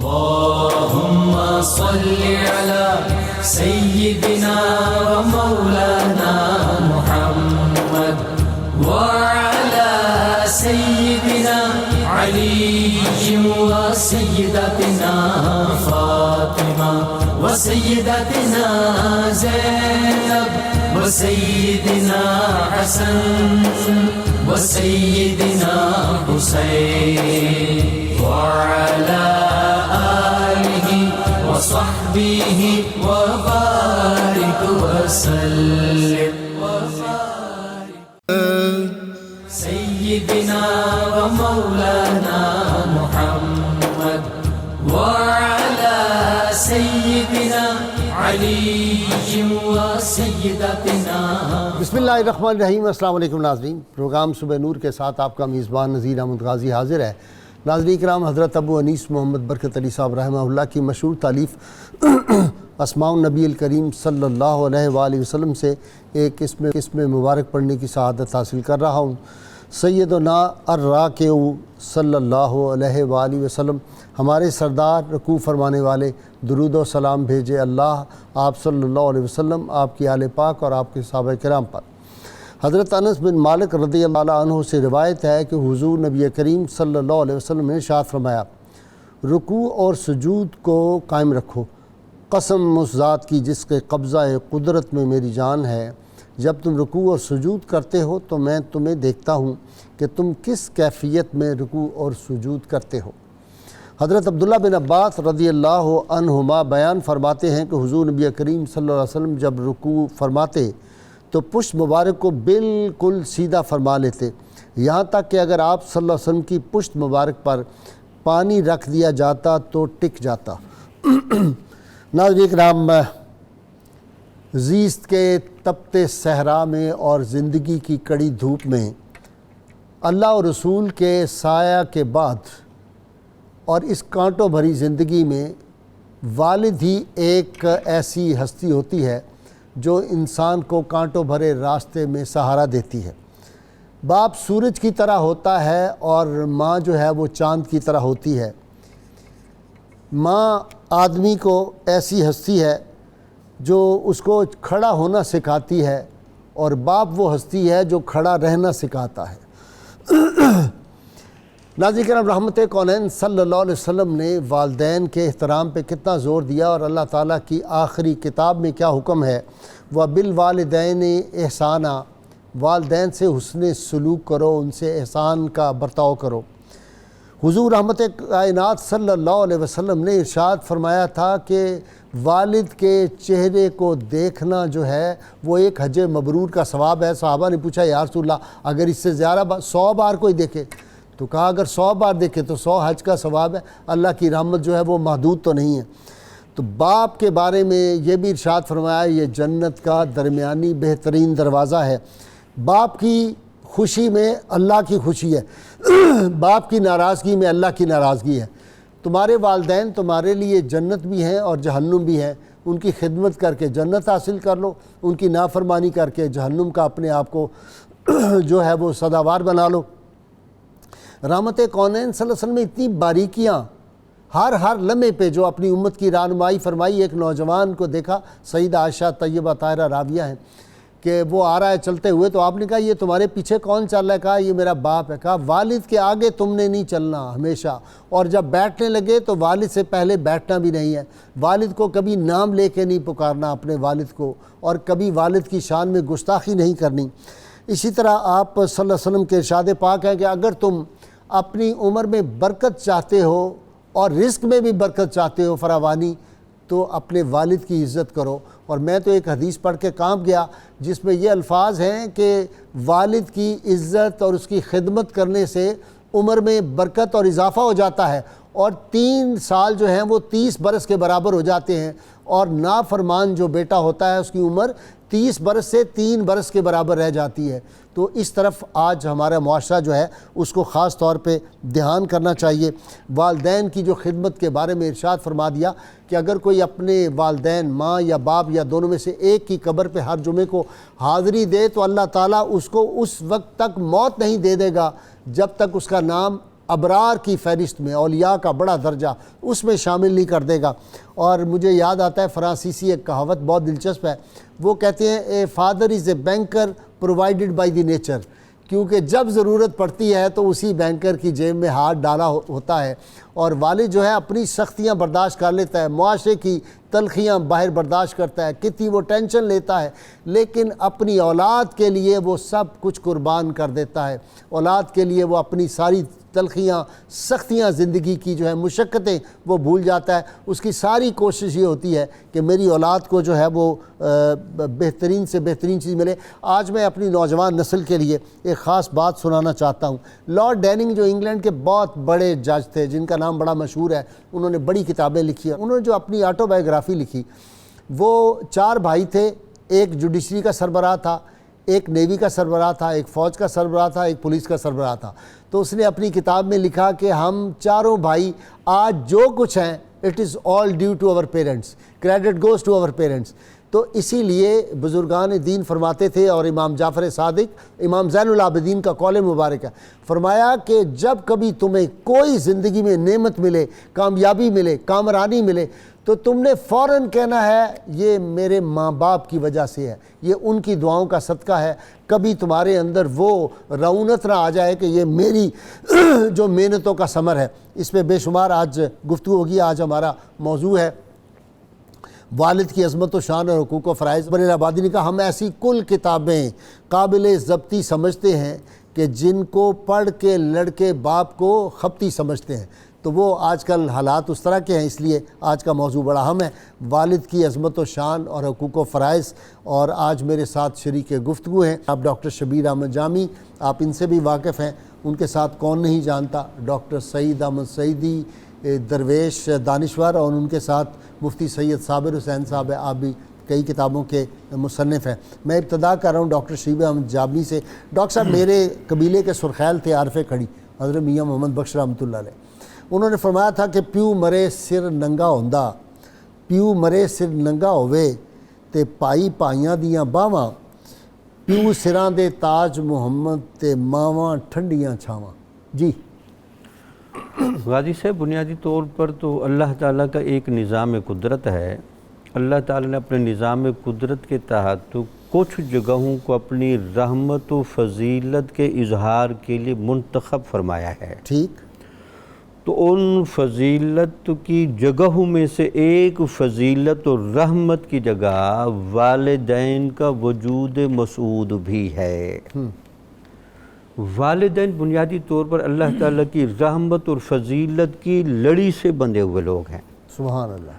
اللهم صل على سيدنا ومولانا محمد وعلى سيدنا علي وسيدتنا فاطمة وسيدتنا زينب وسيدنا حسن وسيدنا حسين وعلى آله وصحبه وبارك وسلم سيدنا ومولانا محمد وعلى سيدنا علي وسيدتنا. بسم اللہ الرحمن الرحیم. السلام علیکم ناظرین. پروگرام صبح نور کے ساتھ آپ کا میزبان نذیر احمد غازی حاضر ہے. ناظرین کرام، حضرت ابو انیس محمد برکت علی صاحب رحمہ اللہ کی مشہور تالیف اسماء النبی الکریم صلی اللہ علیہ وآلہ وسلم سے ایک اسم مبارک پڑھنے کی سعادت حاصل کر رہا ہوں. سیدنا الراکع صلی اللہ علیہ وآلہ وسلم، ہمارے سردار رکوع فرمانے والے، درود و سلام بھیجے اللہ آپ صلی اللہ علیہ وسلم، آپ کی آل پاک اور آپ کے صحابہ کرام پر. حضرت انس بن مالک رضی اللہ عنہ سے روایت ہے کہ حضور نبی کریم صلی اللہ علیہ وسلم نے ارشاد فرمایا، رکوع اور سجود کو قائم رکھو، قسم اس ذات کی جس کے قبضہ قدرت میں میری جان ہے، جب تم رکوع اور سجود کرتے ہو تو میں تمہیں دیکھتا ہوں کہ تم کس کیفیت میں رکوع اور سجود کرتے ہو. حضرت عبداللہ بن عباس رضی اللہ عنہما بیان فرماتے ہیں کہ حضور نبی کریم صلی اللہ علیہ وسلم جب رکوع فرماتے تو پشت مبارک کو بالکل سیدھا فرما لیتے، یہاں تک کہ اگر آپ صلی اللہ علیہ وسلم کی پشت مبارک پر پانی رکھ دیا جاتا تو ٹک جاتا. ناظرین کرام، زیست کے تپتے صحرا میں اور زندگی کی کڑی دھوپ میں اللہ اور رسول کے سایہ کے بعد اور اس کانٹوں بھری زندگی میں والد ہی ایک ایسی ہستی ہوتی ہے جو انسان کو کانٹوں بھرے راستے میں سہارا دیتی ہے. باپ سورج کی طرح ہوتا ہے اور ماں جو ہے وہ چاند کی طرح ہوتی ہے. ماں آدمی کو ایسی ہستی ہے جو اس کو کھڑا ہونا سکھاتی ہے اور باپ وہ ہستی ہے جو کھڑا رہنا سکھاتا ہے. ناظرین کرام، رحمت کونین صلی اللہ علیہ وسلم نے والدین کے احترام پہ کتنا زور دیا اور اللہ تعالیٰ کی آخری کتاب میں کیا حکم ہے، وَبِالْوَالِدَيْنِ احسانًا، والدین سے حسن سلوک کرو، ان سے احسان کا برتاؤ کرو. حضور رحمت کائنات صلی اللہ علیہ وسلم نے ارشاد فرمایا تھا کہ والد کے چہرے کو دیکھنا جو ہے وہ ایک حج مبرور کا ثواب ہے. صحابہ نے پوچھا، یا رسول اللہ اگر اس سے زیادہ 100 بار کوئی دیکھے؟ تو کہا اگر 100 بار دیکھے تو 100 حج کا ثواب ہے. اللہ کی رحمت جو ہے وہ محدود تو نہیں ہے. تو باپ کے بارے میں یہ بھی ارشاد فرمایا، یہ جنت کا درمیانی بہترین دروازہ ہے. باپ کی خوشی میں اللہ کی خوشی ہے، باپ کی ناراضگی میں اللہ کی ناراضگی ہے. تمہارے والدین تمہارے لیے جنت بھی ہیں اور جہنم بھی ہیں. ان کی خدمت کر کے جنت حاصل کر لو، ان کی نافرمانی کر کے جہنم کا اپنے آپ کو جو ہے وہ سزاوار بنا لو. رحمت کونین صلی اللہ علیہ وسلم میں اتنی باریکیاں ہر لمحے پہ جو اپنی امت کی رہنمائی فرمائی. ایک نوجوان کو دیکھا، سیدہ عائشہ طیبہ طاہرہ راویہ ہیں، کہ وہ آ رہا ہے چلتے ہوئے، تو آپ نے کہا یہ تمہارے پیچھے کون چل رہا ہے؟ کہا یہ میرا باپ ہے. کہا والد کے آگے تم نے نہیں چلنا ہمیشہ، اور جب بیٹھنے لگے تو والد سے پہلے بیٹھنا بھی نہیں ہے. والد کو کبھی نام لے کے نہیں پکارنا اپنے والد کو، اور کبھی والد کی شان میں گستاخی نہیں کرنی. اسی طرح آپ صلی اللہ علیہ وسلم کے ارشاد پاک ہے کہ اگر تم اپنی عمر میں برکت چاہتے ہو اور رزق میں بھی برکت چاہتے ہو، فراوانی، تو اپنے والد کی عزت کرو. اور میں تو ایک حدیث پڑھ کے کانپ گیا جس میں یہ الفاظ ہیں کہ والد کی عزت اور اس کی خدمت کرنے سے عمر میں برکت اور اضافہ ہو جاتا ہے، اور 3 سال جو ہیں وہ 30 برس کے برابر ہو جاتے ہیں، اور نافرمان جو بیٹا ہوتا ہے اس کی عمر 30 برس سے 3 برس کے برابر رہ جاتی ہے. تو اس طرف آج ہمارا معاشرہ جو ہے اس کو خاص طور پہ دھیان کرنا چاہیے. والدین کی جو خدمت کے بارے میں ارشاد فرما دیا کہ اگر کوئی اپنے والدین ماں یا باپ یا دونوں میں سے ایک کی قبر پہ ہر جمعے کو حاضری دے تو اللہ تعالیٰ اس کو اس وقت تک موت نہیں دے گا جب تک اس کا نام ابرار کی فہرست میں، اولیاء کا بڑا درجہ اس میں شامل نہیں کر دے گا۔ اور مجھے یاد آتا ہے فرانسیسی ایک کہاوت بہت دلچسپ ہے، وہ کہتے ہیں a father is a banker provided by the nature, کیونکہ جب ضرورت پڑتی ہے تو اسی بینکر کی جیب میں ہاتھ ڈالا ہوتا ہے۔ اور والد جو ہے اپنی سختیاں برداشت کر لیتا ہے، معاشرے کی تلخیاں باہر برداشت کرتا ہے، کتنی وہ ٹینشن لیتا ہے، لیکن اپنی اولاد کے لیے وہ سب کچھ قربان کر دیتا ہے۔ اولاد کے لیے وہ اپنی ساری تلخیاں، سختیاں، زندگی کی جو ہے مشقتیں وہ بھول جاتا ہے۔ اس کی ساری کوشش یہ ہوتی ہے کہ میری اولاد کو جو ہے وہ بہترین سے بہترین چیز ملے۔ آج میں اپنی نوجوان نسل کے لیے ایک خاص بات سنانا چاہتا ہوں۔ لارڈ ڈیننگ جو انگلینڈ کے بہت بڑے جج تھے، جن کا نام بڑا مشہور ہے، انہوں نے بڑی کتابیں لکھی ہیں۔ انہوں نے جو اپنی آٹو بایوگرافی لکھی، وہ 4 بھائی تھے، ایک جوڈیشری کا سربراہ تھا، ایک نیوی کا سربراہ تھا، ایک فوج کا سربراہ تھا، ایک پولیس کا سربراہ تھا۔ تو اس نے اپنی کتاب میں لکھا کہ ہم چاروں بھائی آج جو کچھ ہیں it is all due to our parents, credit goes to our parents. تو اسی لیے بزرگان دین فرماتے تھے، اور امام جعفر صادق، امام زین العابدین کا قول مبارک ہے، فرمایا کہ جب کبھی تمہیں کوئی زندگی میں نعمت ملے، کامیابی ملے، کامرانی ملے، تو تم نے فوراً کہنا ہے یہ میرے ماں باپ کی وجہ سے ہے، یہ ان کی دعاؤں کا صدقہ ہے۔ کبھی تمہارے اندر وہ رعونت نہ آ جائے کہ یہ میری جو محنتوں کا ثمر ہے۔ اس پہ بے شمار آج گفتگو ہوگی۔ آج ہمارا موضوع ہے والد کی عظمت و شان اور حقوق و فرائض۔ بنیر آبادی نے کہا ہم ایسی کل کتابیں قابل ضبطی سمجھتے ہیں کہ جن کو پڑھ کے لڑکے باپ کو خپتی سمجھتے ہیں۔ تو وہ آج کل حالات اس طرح کے ہیں، اس لیے آج کا موضوع بڑا اہم ہے، والد کی عظمت و شان اور حقوق و فرائض۔ اور آج میرے ساتھ شریک گفتگو ہیں آپ ڈاکٹر شبیر احمد جامی، آپ ان سے بھی واقف ہیں، ان کے ساتھ کون نہیں جانتا، ڈاکٹر سعید احمد سعیدی، درویش دانشور، اور ان کے ساتھ مفتی سید صابر حسین صاحب ہیں، آپ بھی کئی کتابوں کے مصنف ہیں۔ میں ابتدا کر رہا ہوں ڈاکٹر شبیر احمد جامی سے۔ ڈاکٹر صاحب، میرے قبیلے کے سرخیل تھے عارف کھڑی، حضرت میاں محمد بخش رحمۃ اللہ علیہ، انہوں نے فرمایا تھا کہ پیو مرے سر ننگا ہوندا، پیو مرے سر ننگا ہوئے تے پائی پائیاں دیاں باواں، پیو سراں دے تاج محمد تے ماواں ٹھنڈیاں چھاواں۔ جی غازی صاحب، بنیادی طور پر تو اللہ تعالیٰ کا ایک نظام قدرت ہے۔ اللہ تعالیٰ نے اپنے نظام قدرت کے تحت کچھ جگہوں کو اپنی رحمت و فضیلت کے اظہار کے لیے منتخب فرمایا ہے۔ ٹھیک، تو ان فضیلت کی جگہوں میں سے ایک فضیلت و رحمت کی جگہ والدین کا وجود مسعود بھی ہے۔ والدین بنیادی طور پر اللہ تعالیٰ کی رحمت اور فضیلت کی لڑی سے بندھے ہوئے لوگ ہیں۔ سبحان اللہ۔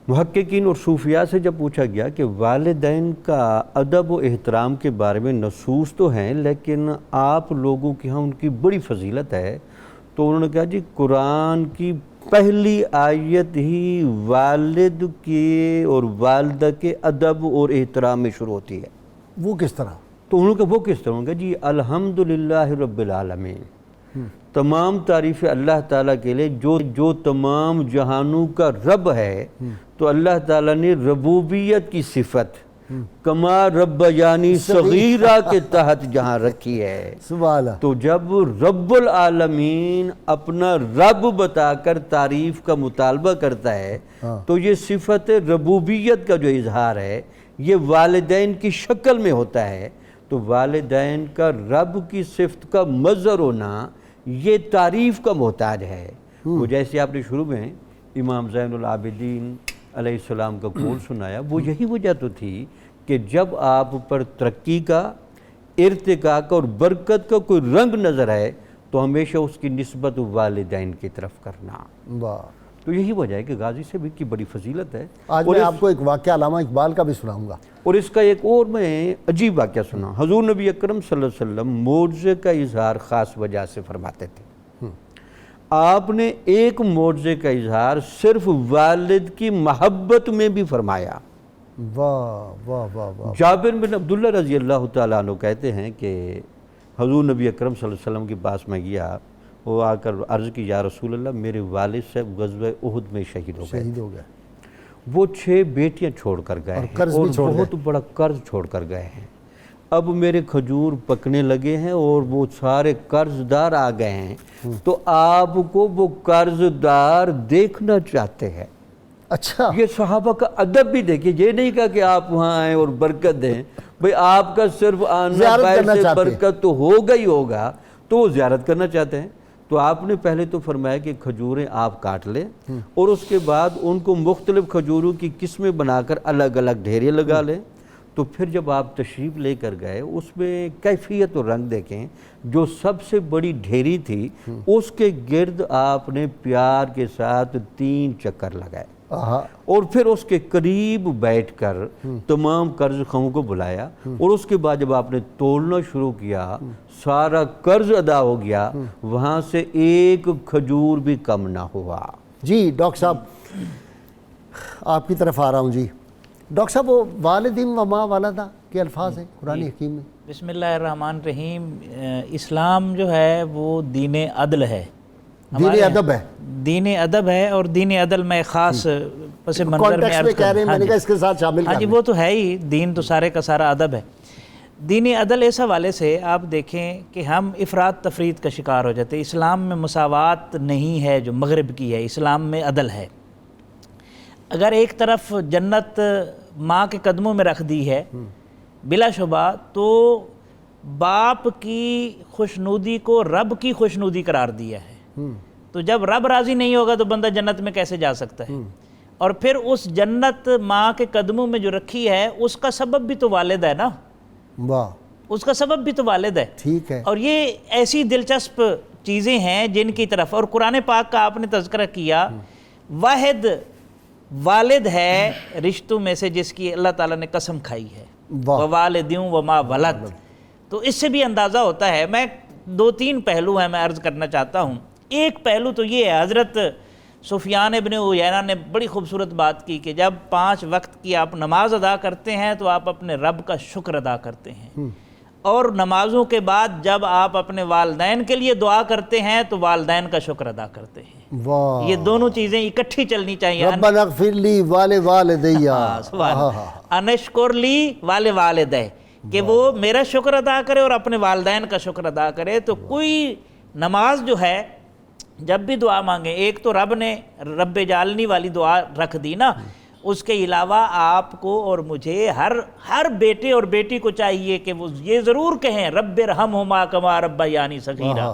محققین اور صوفیاء سے جب پوچھا گیا کہ والدین کا ادب و احترام کے بارے میں نصوص تو ہیں، لیکن آپ لوگوں کے ہاں ان کی بڑی فضیلت ہے، تو انہوں نے کہا جی قرآن کی پہلی آیت ہی والد کے اور والدہ کے ادب اور احترام میں شروع ہوتی ہے۔ وہ کس طرح؟ تو انہوں نے کہا وہ کس طرح؟ انہوں نے کہا جی الحمدللہ رب العالمین، تمام تعریف اللہ تعالیٰ کے لیے جو تمام جہانوں کا رب ہے۔ تو اللہ تعالیٰ نے ربوبیت کی صفت کما رب یعنی صغیرہ کے تحت جہاں رکھی ہے۔ سبحان اللہ۔ تو جب رب العالمین اپنا رب بتا کر تعریف کا مطالبہ کرتا ہے تو یہ صفت ربوبیت کا جو اظہار ہے یہ والدین کی شکل میں ہوتا ہے۔ تو والدین کا رب کی صفت کا مظہر ہونا یہ تعریف کا محتاج ہے۔ وہ جیسے آپ نے شروع میں امام زین العابدین علیہ السلام کا قول سنایا، وہ یہی وجہ تو تھی کہ جب آپ پر ترقی کا، ارتقاء کا اور برکت کا کوئی رنگ نظر آئے تو ہمیشہ اس کی نسبت والدین کی طرف کرنا۔ واہ، تو یہی وجہ ہے کہ غازی صاحب کی بڑی فضیلت ہے۔ آج میں آپ کو ایک واقعہ علامہ اقبال کا بھی سناؤں گا، اور اس کا ایک اور میں عجیب واقعہ سنا۔ حضور نبی اکرم صلی اللہ علیہ وسلم معجزے کا اظہار خاص وجہ سے فرماتے تھے۔ آپ نے ایک معجزے کا اظہار صرف والد کی محبت میں بھی فرمایا۔ واہ واہ واہ واہ۔ جابر بن عبداللہ رضی اللہ تعالیٰ عنہ کہتے ہیں کہ حضور نبی اکرم صلی اللہ علیہ وسلم کے پاس میں گیا، وہ آ کر عرض کی یا رسول اللہ میرے والد صاحب غزوہ احد میں شہید ہو گئے۔ وہ 6 بیٹیاں چھوڑ کر گئے ہیں اور بہت بڑا قرض چھوڑ کر گئے ہیں۔ اب میرے کھجور پکنے لگے ہیں اور وہ سارے قرض دار آ گئے ہیں، تو آپ کو وہ قرض دار دیکھنا چاہتے ہیں۔ اچھا، یہ صحابہ کا ادب بھی دیکھیے، یہ نہیں کہا کہ آپ وہاں آئیں اور برکت دیں، بھئی آپ کا صرف آنا زیارت کرنا باعث چاہتے ہیں۔ برکت تو ہوگا ہی ہوگا، تو وہ زیارت کرنا چاہتے ہیں۔ تو آپ نے پہلے تو فرمایا کہ کھجوریں آپ کاٹ لیں، اور اس کے بعد ان کو مختلف کھجوروں کی قسمیں بنا کر الگ الگ ڈھیرے لگا لیں۔ تو پھر جب آپ تشریف لے کر گئے، اس میں کیفیت اور رنگ دیکھیں، جو سب سے بڑی ڈھیری تھی اس کے گرد آپ نے پیار کے ساتھ 3 چکر لگائے، اور پھر اس کے قریب بیٹھ کر تمام قرض خواہوں کو بلایا، اور اس کے بعد جب آپ نے تولنا شروع کیا، سارا قرض ادا ہو گیا، وہاں سے ایک کھجور بھی کم نہ ہوا۔ جی ڈاکٹر صاحب آپ کی طرف آ رہا ہوں۔ جی ڈاکٹر صاحب، وہ والدین و ما والدہ کے الفاظ ہیں قرآن حکیم میں۔ بسم اللہ الرحمن الرحیم۔ اسلام جو ہے وہ دین عدل ہے، دین ادب ہے، دین ادب ہے، اور دین عدل میں خاص پس منظر میں کانٹیکسٹ میں کہہ رہے ہیں، میں نے کہا اس کے ساتھ شامل ہاں جی، وہ تو ہے ہی، دین تو سارے کا سارا ادب ہے۔ دین عدل اس حوالے سے آپ دیکھیں کہ ہم افراد تفرید کا شکار ہو جاتے ہیں۔ اسلام میں مساوات نہیں ہے جو مغرب کی ہے، اسلام میں عدل ہے۔ اگر ایک طرف جنت ماں کے قدموں میں رکھ دی ہے بلا شبہ، تو باپ کی خوشنودی کو رب کی خوشنودی قرار دیا ہے۔ تو جب رب راضی نہیں ہوگا تو بندہ جنت میں کیسے جا سکتا ہے؟ اور پھر اس جنت ماں کے قدموں میں جو رکھی ہے اس کا سبب بھی تو والد ہے نا، واہ، اس کا سبب بھی تو والد ہے۔ ٹھیک ہے۔ اور یہ ایسی دلچسپ چیزیں ہیں جن کی طرف، اور قرآن پاک کا آپ نے تذکرہ کیا، واحد والد ہے رشتوں میں سے جس کی اللہ تعالیٰ نے قسم کھائی ہے، وَوَالِدٍ وَمَا وَلَدٍ۔ تو اس سے بھی اندازہ ہوتا ہے۔ میں 2-3 پہلو ہیں میں عرض کرنا چاہتا ہوں۔ ایک پہلو تو یہ ہے، حضرت سفیان ابن عیینہ نے بڑی خوبصورت بات کی کہ جب 5 وقت کی آپ نماز ادا کرتے ہیں تو آپ اپنے رب کا شکر ادا کرتے ہیں، اور نمازوں کے بعد جب آپ اپنے والدین کے لیے دعا کرتے ہیں تو والدین کا شکر ادا کرتے ہیں۔ واہ، یہ دونوں چیزیں اکٹھی چلنی چاہیے۔ ربنا اغفر لی والدیا، انشکر لی والدہ، کہ وہ میرا شکر ادا کرے اور اپنے والدین کا شکر ادا کرے۔ تو کوئی نماز جو ہے جب بھی دعا مانگیں، ایک تو رب نے رب جعلنی والی دعا رکھ دی نا، اس کے علاوہ آپ کو اور مجھے ہر بیٹے اور بیٹی کو چاہیے کہ وہ یہ ضرور کہیں رب ارحمہما کما ربیانی صغیرا،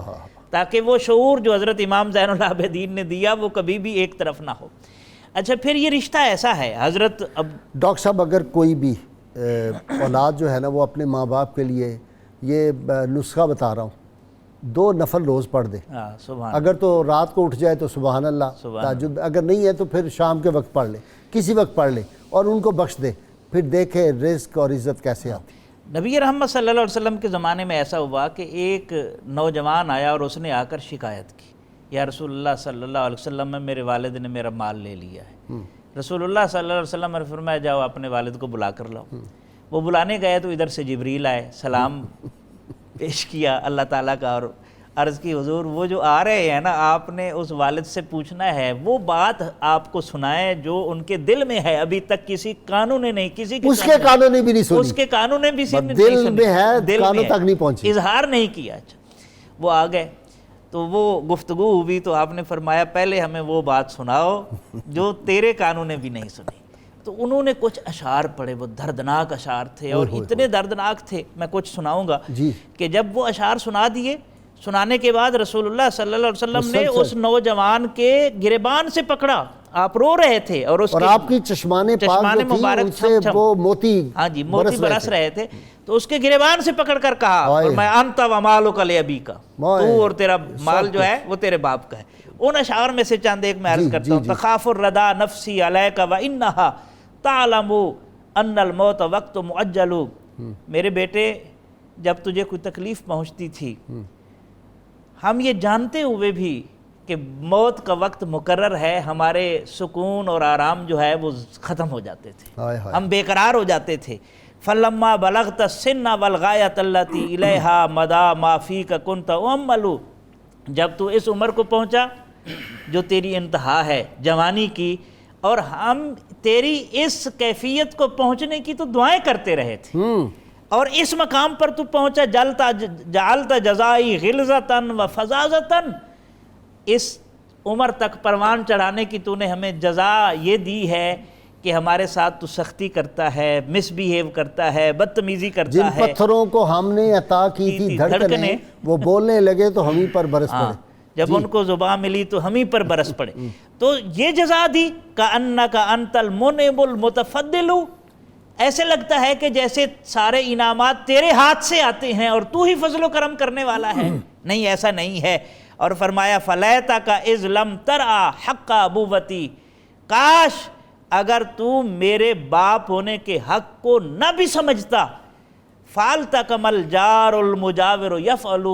تاکہ وہ شعور جو حضرت امام زین العابدین نے دیا وہ کبھی بھی ایک طرف نہ ہو۔ اچھا، پھر یہ رشتہ ایسا ہے حضرت ڈاکٹر صاحب اگر کوئی بھی اولاد جو ہے نا وہ اپنے ماں باپ کے لیے یہ نسخہ بتا رہا ہوں 2 نفل روز پڑھ دے، اگر تو رات کو اٹھ جائے تو سبحان اللہ تہجد، اگر نہیں ہے تو پھر شام کے وقت پڑھ لے، کسی وقت پڑھ لے اور ان کو بخش دے، پھر دیکھے رزق اور عزت کیسے آتی۔ نبی رحمت صلی اللہ علیہ وسلم کے زمانے میں ایسا ہوا کہ ایک نوجوان آیا اور اس نے آ کر شکایت کی، یا رسول اللہ صلی اللہ علیہ وسلم میں میرے والد نے میرا مال لے لیا ہے۔ رسول اللہ صلی اللہ علیہ وسلم نے فرمایا جاؤ اپنے والد کو بلا کر لاؤ۔ وہ بلانے گئے تو ادھر سے جبریل آئے، سلام پیش کیا اللہ تعالیٰ کا، اور عرض کی حضور وہ جو آ رہے ہیں نا، آپ نے اس والد سے پوچھنا ہے وہ بات آپ کو سنائے جو ان کے دل میں ہے، ابھی تک کسی کانوں نے نہیں، کسی اس کے کانوں نے بھی نہیں سنی، اس کے کانوں نے بھی دل میں ہے، کانوں تک نہیں پہنچی، اظہار نہیں کیا۔ اچھا، وہ آ گئے تو وہ گفتگو ہوئی تو آپ نے فرمایا پہلے ہمیں وہ بات سناؤ جو تیرے کانوں نے بھی نہیں سنی۔ تو انہوں نے کچھ اشعار پڑھے، وہ دردناک اشعار تھے، اور اتنے دردناک تھے، میں کچھ سناؤں گا کہ جب وہ اشعار سنا دیے، سنانے کے بعد رسول اللہ صلی اللہ علیہ وسلم نے اس نوجوان کے گریبان سے پکڑا، آپ رو رہے تھے، اور آپ کی چشمان مبارک سے وہ موتی، ہاں جی، موتی برس رہے تھے، تو اس کے گریبان سے پکڑ کر کہا، میں انت و مالک لابیک، تو اور تیرا مال جو ہے وہ تیرے باپ کا ہے۔ ان اشعار میں سے چند ایک میں عرض کرتا ہوں۔ تخاف الردى نفسی علیک وانہا تعلم ان الموت وقت مؤجل، میرے بیٹے جب تجھے کوئی تکلیف پہنچتی تھی ہم یہ جانتے ہوئے بھی کہ موت کا وقت مقرر ہے، ہمارے سکون اور آرام جو ہے وہ ختم ہو جاتے تھے، ہم بے قرار ہو جاتے تھے۔ فلما بلغت السن والغایۃ التی الیہا مدا ما فیک کنت امل، جب تو اس عمر کو پہنچا جو تیری انتہا ہے جوانی کی، اور ہم تیری اس کیفیت کو پہنچنے کی تو دعائیں کرتے رہے تھے، اور اس مقام پر تو پہنچا جعلت جزائی غلظتاً و فظاظتاً، اس عمر تک پروان چڑھانے کی تو نے ہمیں جزا یہ دی ہے کہ ہمارے ساتھ تو سختی کرتا ہے، مس بیہیو کرتا ہے، بدتمیزی کرتا جن ہے۔ پتھروں کو ہم نے عطا کی تھی دھڑکنیں، وہ بولنے لگے تو ہم ہی پر برس پڑے، جب ان کو زبان ملی تو ہم ہی پر برس پڑے۔ تو یہ جزا دی کأنک انت المنعم المتفضل، ایسے لگتا ہے کہ جیسے سارے انعامات تیرے ہاتھ سے آتے ہیں اور تو ہی فضل و کرم کرنے والا ہے۔ نہیں، ایسا نہیں ہے۔ اور فرمایا فلیتک اذ لم ترعی حق ابوتی، کاش اگر تو میرے باپ ہونے کے حق کو نہ بھی سمجھتا، فالتکم الجار المجاور یفعل،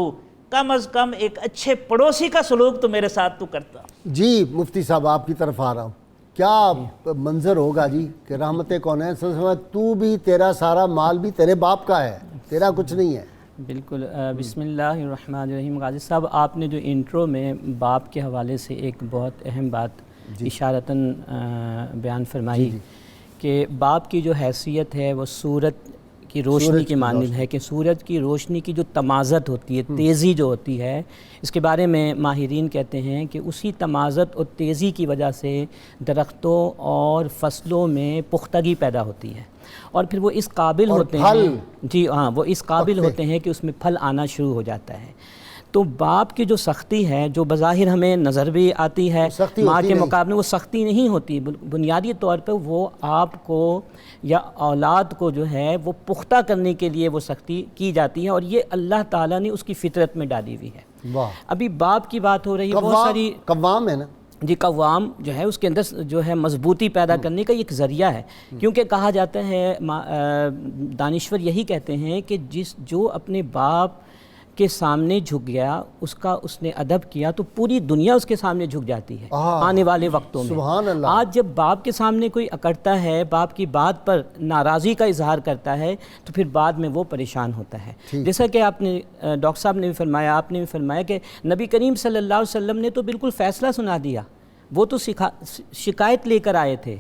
کم از کم ایک اچھے پڑوسی کا سلوک تو میرے ساتھ تو کرتا۔ جی مفتی صاحب آپ کی طرف آ رہا ہوں، کیا منظر ہوگا جی کہ رحمت کونین صلی اللہ علیہ وسلم، تو بھی تیرا سارا مال بھی تیرے باپ کا ہے، تیرا کچھ نہیں ہے۔ بالکل۔ بسم اللہ الرحمن الرحیم۔ غازی صاحب آپ نے جو انٹرو میں باپ کے حوالے سے ایک بہت اہم بات اشارتاً بیان فرمائی کہ باپ کی جو حیثیت ہے وہ سورج کی روشنی کی مانند ہے، کہ سورج کی روشنی کی جو تمازت ہوتی ہے، تیزی جو ہوتی ہے، اس کے بارے میں ماہرین کہتے ہیں کہ اسی تمازت اور تیزی کی وجہ سے درختوں اور فصلوں میں پختگی پیدا ہوتی ہے، اور پھر وہ اس قابل ہوتے ہیں، جی ہاں، وہ اس قابل ہوتے ہیں کہ اس میں پھل آنا شروع ہو جاتا ہے۔ تو باپ کی جو سختی ہے، جو بظاہر ہمیں نظر بھی آتی ہے ماں کے مقابلے، وہ سختی نہیں ہوتی، بنیادی طور پہ وہ آپ کو یا اولاد کو جو ہے وہ پختہ کرنے کے لیے وہ سختی کی جاتی ہے، اور یہ اللہ تعالیٰ نے اس کی فطرت میں ڈالی ہوئی ہے۔ ابھی باپ کی بات ہو رہی ہے، بہت ساری قوام ہے نا جی، قوام جو ہے اس کے اندر جو ہے مضبوطی پیدا کرنے کا ایک ذریعہ ہے، کیونکہ کہا جاتا ہے دانشور یہی کہتے ہیں کہ جو اپنے باپ کے سامنے جھک گیا، اس نے ادب کیا، تو پوری دنیا اس کے سامنے جھک جاتی ہے آنے والے وقتوں میں۔ سبحان اللہ۔ آج جب باپ کے سامنے کوئی اکڑتا ہے، باپ کی بات پر ناراضی کا اظہار کرتا ہے، تو پھر بعد میں وہ پریشان ہوتا ہے۔ جیسا کہ آپ نے ڈاکٹر صاحب نے بھی فرمایا، آپ نے بھی فرمایا کہ نبی کریم صلی اللہ علیہ وسلم نے تو بالکل فیصلہ سنا دیا، وہ تو شکایت لے کر آئے تھے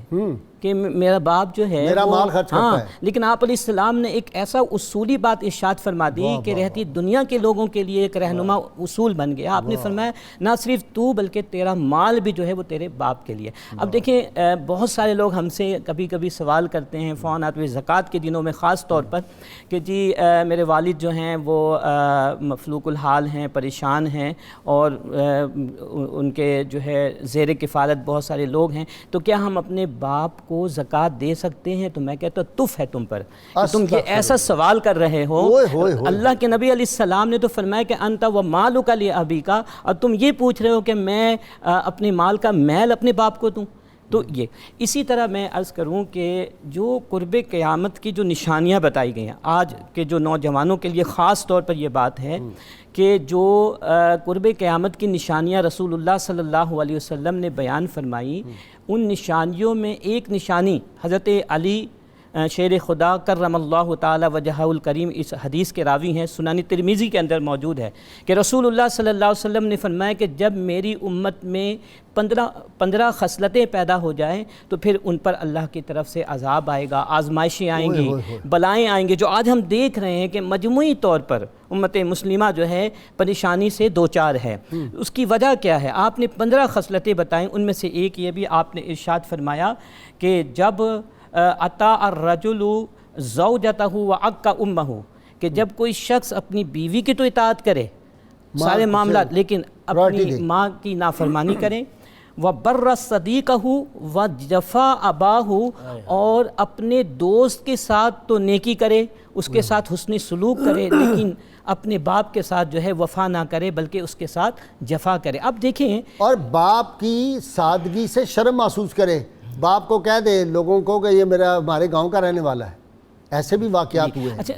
کہ میرا باپ جو ہے میرا مال خرچ کرتا ہے، لیکن آپ علیہ السلام نے ایک ایسا اصولی بات ارشاد فرما دی کہ رہتی دنیا کے لوگوں کے لیے ایک رہنما اصول بن گیا۔ آپ نے فرمایا نہ صرف تو بلکہ تیرا مال بھی جو ہے وہ تیرے باپ کے لیے۔ اب دیکھیں بہت سارے لوگ ہم سے کبھی کبھی سوال کرتے ہیں فون آتے ہوئے زکوٰۃ کے دنوں میں خاص طور پر کہ جی میرے والد جو ہیں وہ مفلوق الحال ہیں، پریشان ہیں، اور ان کے جو ہے زیر کفالت بہت سارے لوگ ہیں، تو کیا ہم اپنے باپ کو زکوٰۃ دے سکتے ہیں؟ تو میں کہتا ہوں تف ہے تم پر، تم یہ ایسا سوال کر رہے ہو۔ اللہ کے نبی علیہ السلام نے تو فرمایا کہ انت و مالک لابیک، اور تم یہ پوچھ رہے ہو کہ میں اپنے مال کا میل اپنے باپ کو دوں۔ تو یہ اسی طرح میں عرض کروں کہ جو قرب قیامت کی جو نشانیاں بتائی گئی ہیں آج کے جو نوجوانوں کے لیے خاص طور پر یہ بات ہے کہ جو قرب قیامت کی نشانیاں رسول اللہ صلی اللہ علیہ وسلم نے بیان فرمائی، ان نشانیوں میں ایک نشانی حضرت علی شیر خدا کرم اللہ تعالی وجہہ الکریم اس حدیث کے راوی ہیں، سنن ترمذی کے اندر موجود ہے کہ رسول اللہ صلی اللہ علیہ وسلم نے فرمایا کہ جب میری امت میں 15 خصلتیں پیدا ہو جائیں تو پھر ان پر اللہ کی طرف سے عذاب آئے گا، آزمائشیں آئیں گی، بلائیں آئیں گے، جو آج ہم دیکھ رہے ہیں کہ مجموعی طور پر امت مسلمہ جو ہے پریشانی سے دوچار ہے۔ اس کی وجہ کیا ہے؟ آپ نے 15 خصلتیں بتائیں، ان میں سے ایک یہ بھی آپ نے ارشاد فرمایا کہ جب اطاع الرجل زوجتہ وعق امہ، کہ جب کوئی شخص اپنی بیوی کی تو اطاعت کرے سارے معاملات، لیکن اپنی ماں کی نافرمانی کرے، وبر صدیقہ وجفا اباہ، اور اپنے دوست کے ساتھ تو نیکی کرے، اس کے ساتھ حسن سلوک کرے، لیکن اپنے باپ کے ساتھ جو ہے وفا نہ کرے بلکہ اس کے ساتھ جفا کرے۔ اب دیکھیں، اور باپ کی سادگی سے شرم محسوس کرے، باپ کو کہہ دے لوگوں کو کہ یہ میرا ہمارے گاؤں کا رہنے والا ہے، ایسے بھی واقعات ہوئے ہیں۔ اچھا،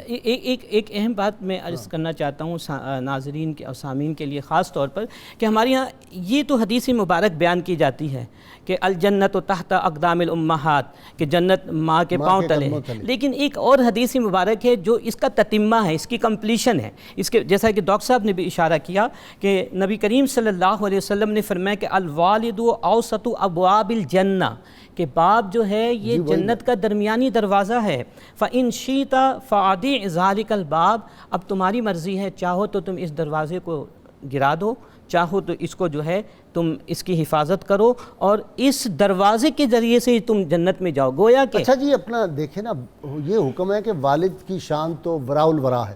ایک اہم بات میں عرض کرنا چاہتا ہوں ناظرین کے اور سامعین کے لیے خاص طور پر کہ ہمارے یہاں یہ تو حدیث مبارک بیان کی جاتی ہے کہ الجنت تحت اقدام الامہات، کہ جنت ماں کے پاؤں تلے ہے، لیکن ایک اور حدیث مبارک ہے جو اس کا تتمہ ہے، اس کی کمپلیشن ہے، اس کے جیسا کہ ڈاکٹر صاحب نے بھی اشارہ کیا کہ نبی کریم صلی اللہ علیہ وسلم نے فرمایا کہ الوالد اوسط ابواب الجنہ، کہ باپ جو ہے یہ جنت کا درمیانی دروازہ ہے. فَإِن شِئْتَ فَأَعْدِعْ ذَلِكَ الْبَابَ، اب تمہاری مرضی ہے، چاہو تو تم اس دروازے کو گرا دو، چاہو تو اس کو جو ہے تم اس کی حفاظت کرو اور اس دروازے کے ذریعے سے تم جنت میں جاؤ. گویا کہ اچھا جی، اپنا دیکھیں نا، یہ حکم ہے کہ والد کی شان تو وراء الورا ہے،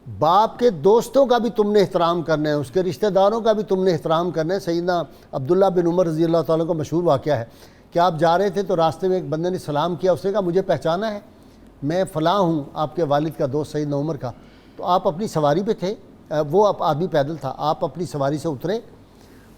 باپ کے دوستوں کا بھی تم نے احترام کرنا ہے، اس کے رشتہ داروں کا بھی تم نے احترام کرنا ہے. سیدنا عبداللہ بن عمر رضی اللہ تعالیٰ کا مشہور واقعہ ہے کہ آپ جا رہے تھے تو راستے میں ایک بندے نے سلام کیا، اس نے کہا مجھے پہچانا ہے، میں فلاں ہوں آپ کے والد کا دوست سیدنا عمر کا. تو آپ اپنی سواری پہ تھے، وہ آدمی پیدل تھا، آپ اپنی سواری سے اترے،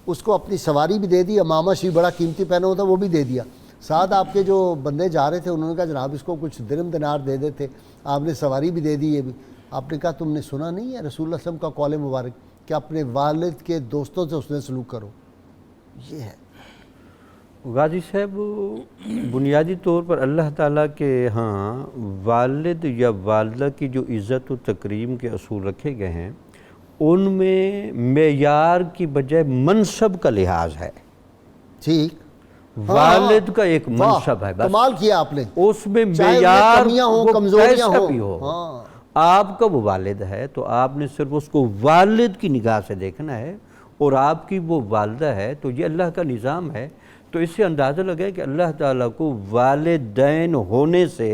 اس کو اپنی سواری بھی دے دی، امامہ شریف بڑا قیمتی پہنا ہوتا وہ بھی دے دیا. ساتھ آپ کے جو بندے جا رہے تھے انہوں نے کہا جناب اس کو کچھ درم دینار دے دیتے، آپ نے سواری بھی دے دی یہ بھی. آپ نے کہا تم نے سنا نہیں ہے رسول اللہ صلی اللہ علیہ وسلم کا قول مبارک کہ اپنے والد کے دوستوں سے اس نے سلوک کرو. یہ ہے غازی صاحب، بنیادی طور پر اللہ تعالیٰ کے ہاں والد یا والدہ کی جو عزت و تکریم کے اصول رکھے گئے ہیں ان میں معیار کی بجائے منصب کا لحاظ ہے. ٹھیک، والد کا ایک منصب ہے، بس کمال کیا آپ نے، اس میں چاہے معیار کمیاں ہوں وہ کمزوریاں کیسا ہوں. بھی ہو. آپ کا وہ والد ہے تو آپ نے صرف اس کو والد کی نگاہ سے دیکھنا ہے، اور آپ کی وہ والدہ ہے تو یہ اللہ کا نظام ہے. تو اس سے اندازہ لگے کہ اللہ تعالیٰ کو والدین ہونے سے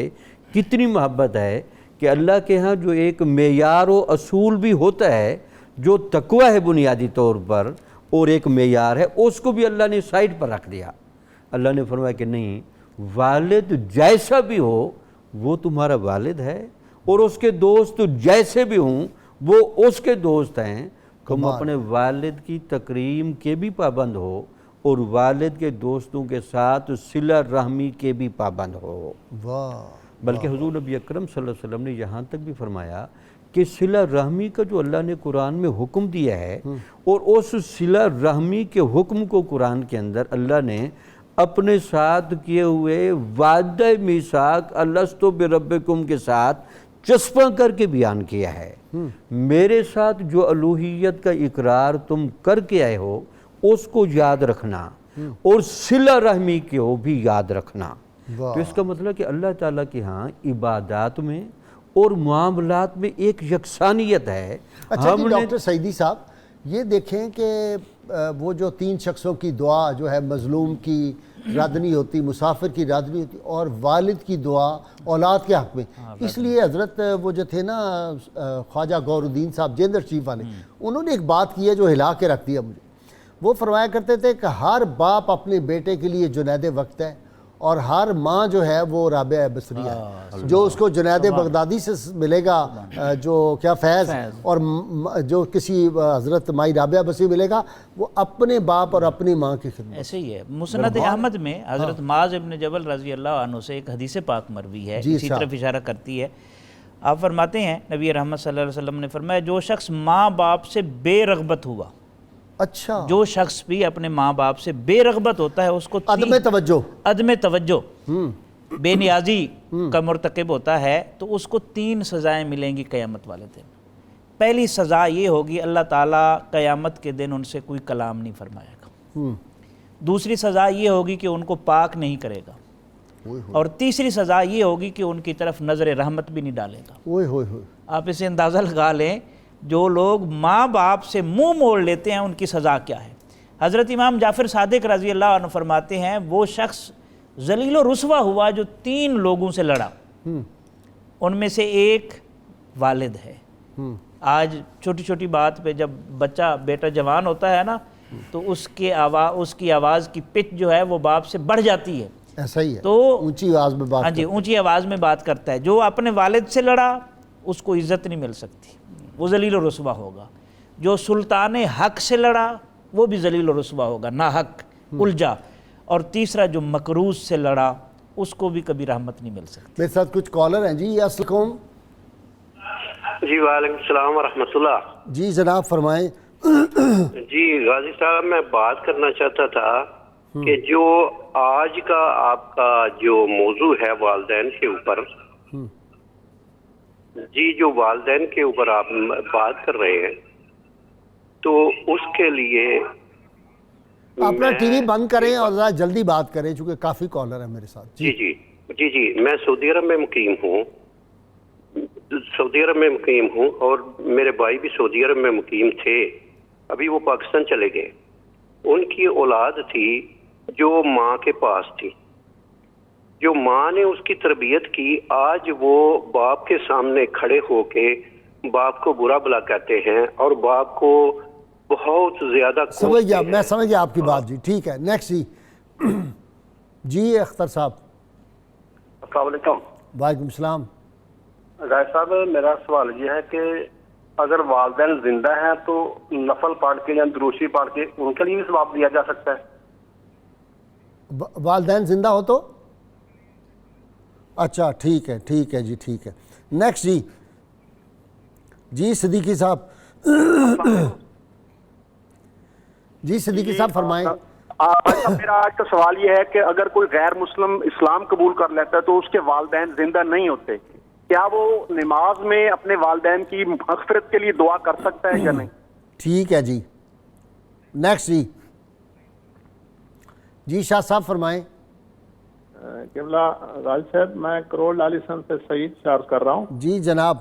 کتنی محبت ہے کہ اللہ کے ہاں جو ایک معیار و اصول بھی ہوتا ہے جو تقوی ہے بنیادی طور پر، اور ایک معیار ہے، اس کو بھی اللہ نے سائڈ پر رکھ دیا. اللہ نے فرمایا کہ نہیں، والد جیسا بھی ہو وہ تمہارا والد ہے، اور اس کے دوست جیسے بھی ہوں وہ اس کے دوست ہیں. تم اپنے والد کی تکریم کے بھی پابند ہو اور والد کے دوستوں کے ساتھ صلہ رحمی کے بھی پابند ہو. بلکہ حضور نبی اکرم صلی اللہ علیہ وسلم نے یہاں تک بھی فرمایا کہ صلہ رحمی کا جو اللہ نے قرآن میں حکم دیا ہے، اور اس صلہ رحمی کے حکم کو قرآن کے اندر اللہ نے اپنے ساتھ کیے ہوئے وعدہ میثاق الستو بربکم کے ساتھ چسپاں کر کے بیان کیا ہے. میرے ساتھ جو الوہیت کا اقرار تم کر کے آئے ہو اس کو یاد رکھنا، اور صلہ رحمی کو بھی یاد رکھنا. تو اس کا مطلب کہ اللہ تعالیٰ کے ہاں عبادات میں اور معاملات میں ایک یکسانیت ہے. اچھا جی ڈاکٹر سعیدی صاحب، یہ دیکھیں کہ وہ جو 3 شخصوں کی دعا جو ہے مظلوم کی رد نہیں ہوتی، مسافر کی رد نہیں ہوتی، اور والد کی دعا اولاد کے حق میں. اس لیے حضرت وہ جو تھے نا خواجہ غور الدین صاحب جیندر شریف والے، انہوں نے ایک بات کی ہے جو ہلا کے رکھ دیا مجھے. وہ فرمایا کرتے تھے کہ ہر باپ اپنے بیٹے کے لیے جنید وقت ہے، اور ہر ماں جو ہے وہ رابعہ بصری ہے. جو اس کو جنید بغدادی سے ملے گا جو کیا فیض، اور جو کسی حضرت مائی رابعہ بصری ملے گا وہ اپنے باپ اور اپنی ماں کی خدمت. ایسے ہی ہے. مسند احمد میں حضرت معاذ ابن جبل رضی اللہ عنہ سے ایک حدیث پاک مروی ہے، اسی طرف اشارہ کرتی ہے. آپ فرماتے ہیں نبی رحمت صلی اللہ علیہ وسلم نے فرمایا جو شخص ماں باپ سے بے رغبت ہوا، اچھا، جو شخص بھی اپنے ماں باپ سے بے رغبت ہوتا ہے اس کو عدم توجہ بے نیازی کا مرتکب ہوتا ہے تو اس کو 3 سزائیں ملیں گی قیامت والے دن. پہلی سزا یہ ہوگی اللہ تعالیٰ قیامت کے دن ان سے کوئی کلام نہیں فرمائے گا. دوسری سزا یہ ہوگی کہ ان کو پاک نہیں کرے گا. اور تیسری سزا یہ ہوگی کہ ان کی طرف نظر رحمت بھی نہیں ڈالے گا. آپ اسے اندازہ لگا لیں جو لوگ ماں باپ سے منہ موڑ لیتے ہیں ان کی سزا کیا ہے. حضرت امام جعفر صادق رضی اللہ عنہ فرماتے ہیں وہ شخص ذلیل و رسوا ہوا جو 3 لوگوں سے لڑا، ان میں سے ایک والد ہے. آج چھوٹی چھوٹی بات پہ جب بچہ بیٹا جوان ہوتا ہے نا تو اس کی آواز کی پچ جو ہے وہ باپ سے بڑھ جاتی ہے. ایسا ہی ہے، تو اونچی آواز میں بات، ہاں جی اونچی آواز میں بات کرتا ہے. جو اپنے والد سے لڑا اس کو عزت نہیں مل سکتی، وہ ذلیل و رسوا ہوگا. جو سلطان حق سے لڑا وہ بھی ذلیل و رسوا ہوگا، ناحق الجھا. اور تیسرا جو مکروز سے لڑا اس کو بھی کبھی رحمت نہیں مل سکتی. میرے ساتھ کچھ کالر ہیں. جی السلام علیکم. جی وعلیکم السلام ورحمۃ اللہ. جی جناب فرمائیں. جی غازی صاحب میں بات کرنا چاہتا تھا کہ جو آج کا آپ کا جو موضوع ہے والدین کے اوپر، جی جو والدین کے اوپر آپ بات کر رہے ہیں تو اس کے لیے اپنا ٹی وی بند کریں اور ذرا جلدی بات کریں چونکہ کافی کالر ہیں میرے ساتھ. جی میں سعودی عرب میں مقیم ہوں اور میرے بھائی بھی سعودی عرب میں مقیم تھے. ابھی وہ پاکستان چلے گئے. ان کی اولاد تھی جو ماں کے پاس تھی. جو ماں نے اس کی تربیت کی, آج وہ باپ کے سامنے کھڑے ہو کے باپ کو برا بلا کہتے ہیں اور باپ کو بہت زیادہ سمجھ گیا, میں سمجھ گیا آپ کی بات. جی ٹھیک ہے, نیکسٹ. جی اختر صاحب. السلام علیکم. وعلیکم السلام. غازی صاحب میرا سوال یہ ہے کہ اگر والدین زندہ ہیں تو نفل پڑھ کے یا دروشی پڑھ کے ان کے لیے بھی ثواب دیا جا سکتا ہے؟ والدین زندہ ہو تو اچھا ٹھیک ہے جی ٹھیک ہے. نیکسٹ. جی صدیقی صاحب. جی صدیقی صاحب فرمائیں. میرا آج کا سوال یہ ہے کہ اگر کوئی غیر مسلم اسلام قبول کر لیتا ہے تو اس کے والدین زندہ نہیں ہوتے, کیا وہ نماز میں اپنے والدین کی مغفرت کے لیے دعا کر سکتا ہے یا نہیں؟ ٹھیک ہے جی. نیکسٹ. جی شاہ صاحب فرمائیں. قبلہ غازی صاحب میں کروڑ لالی سن سے سعید چارج کر رہا ہوں. جی جناب.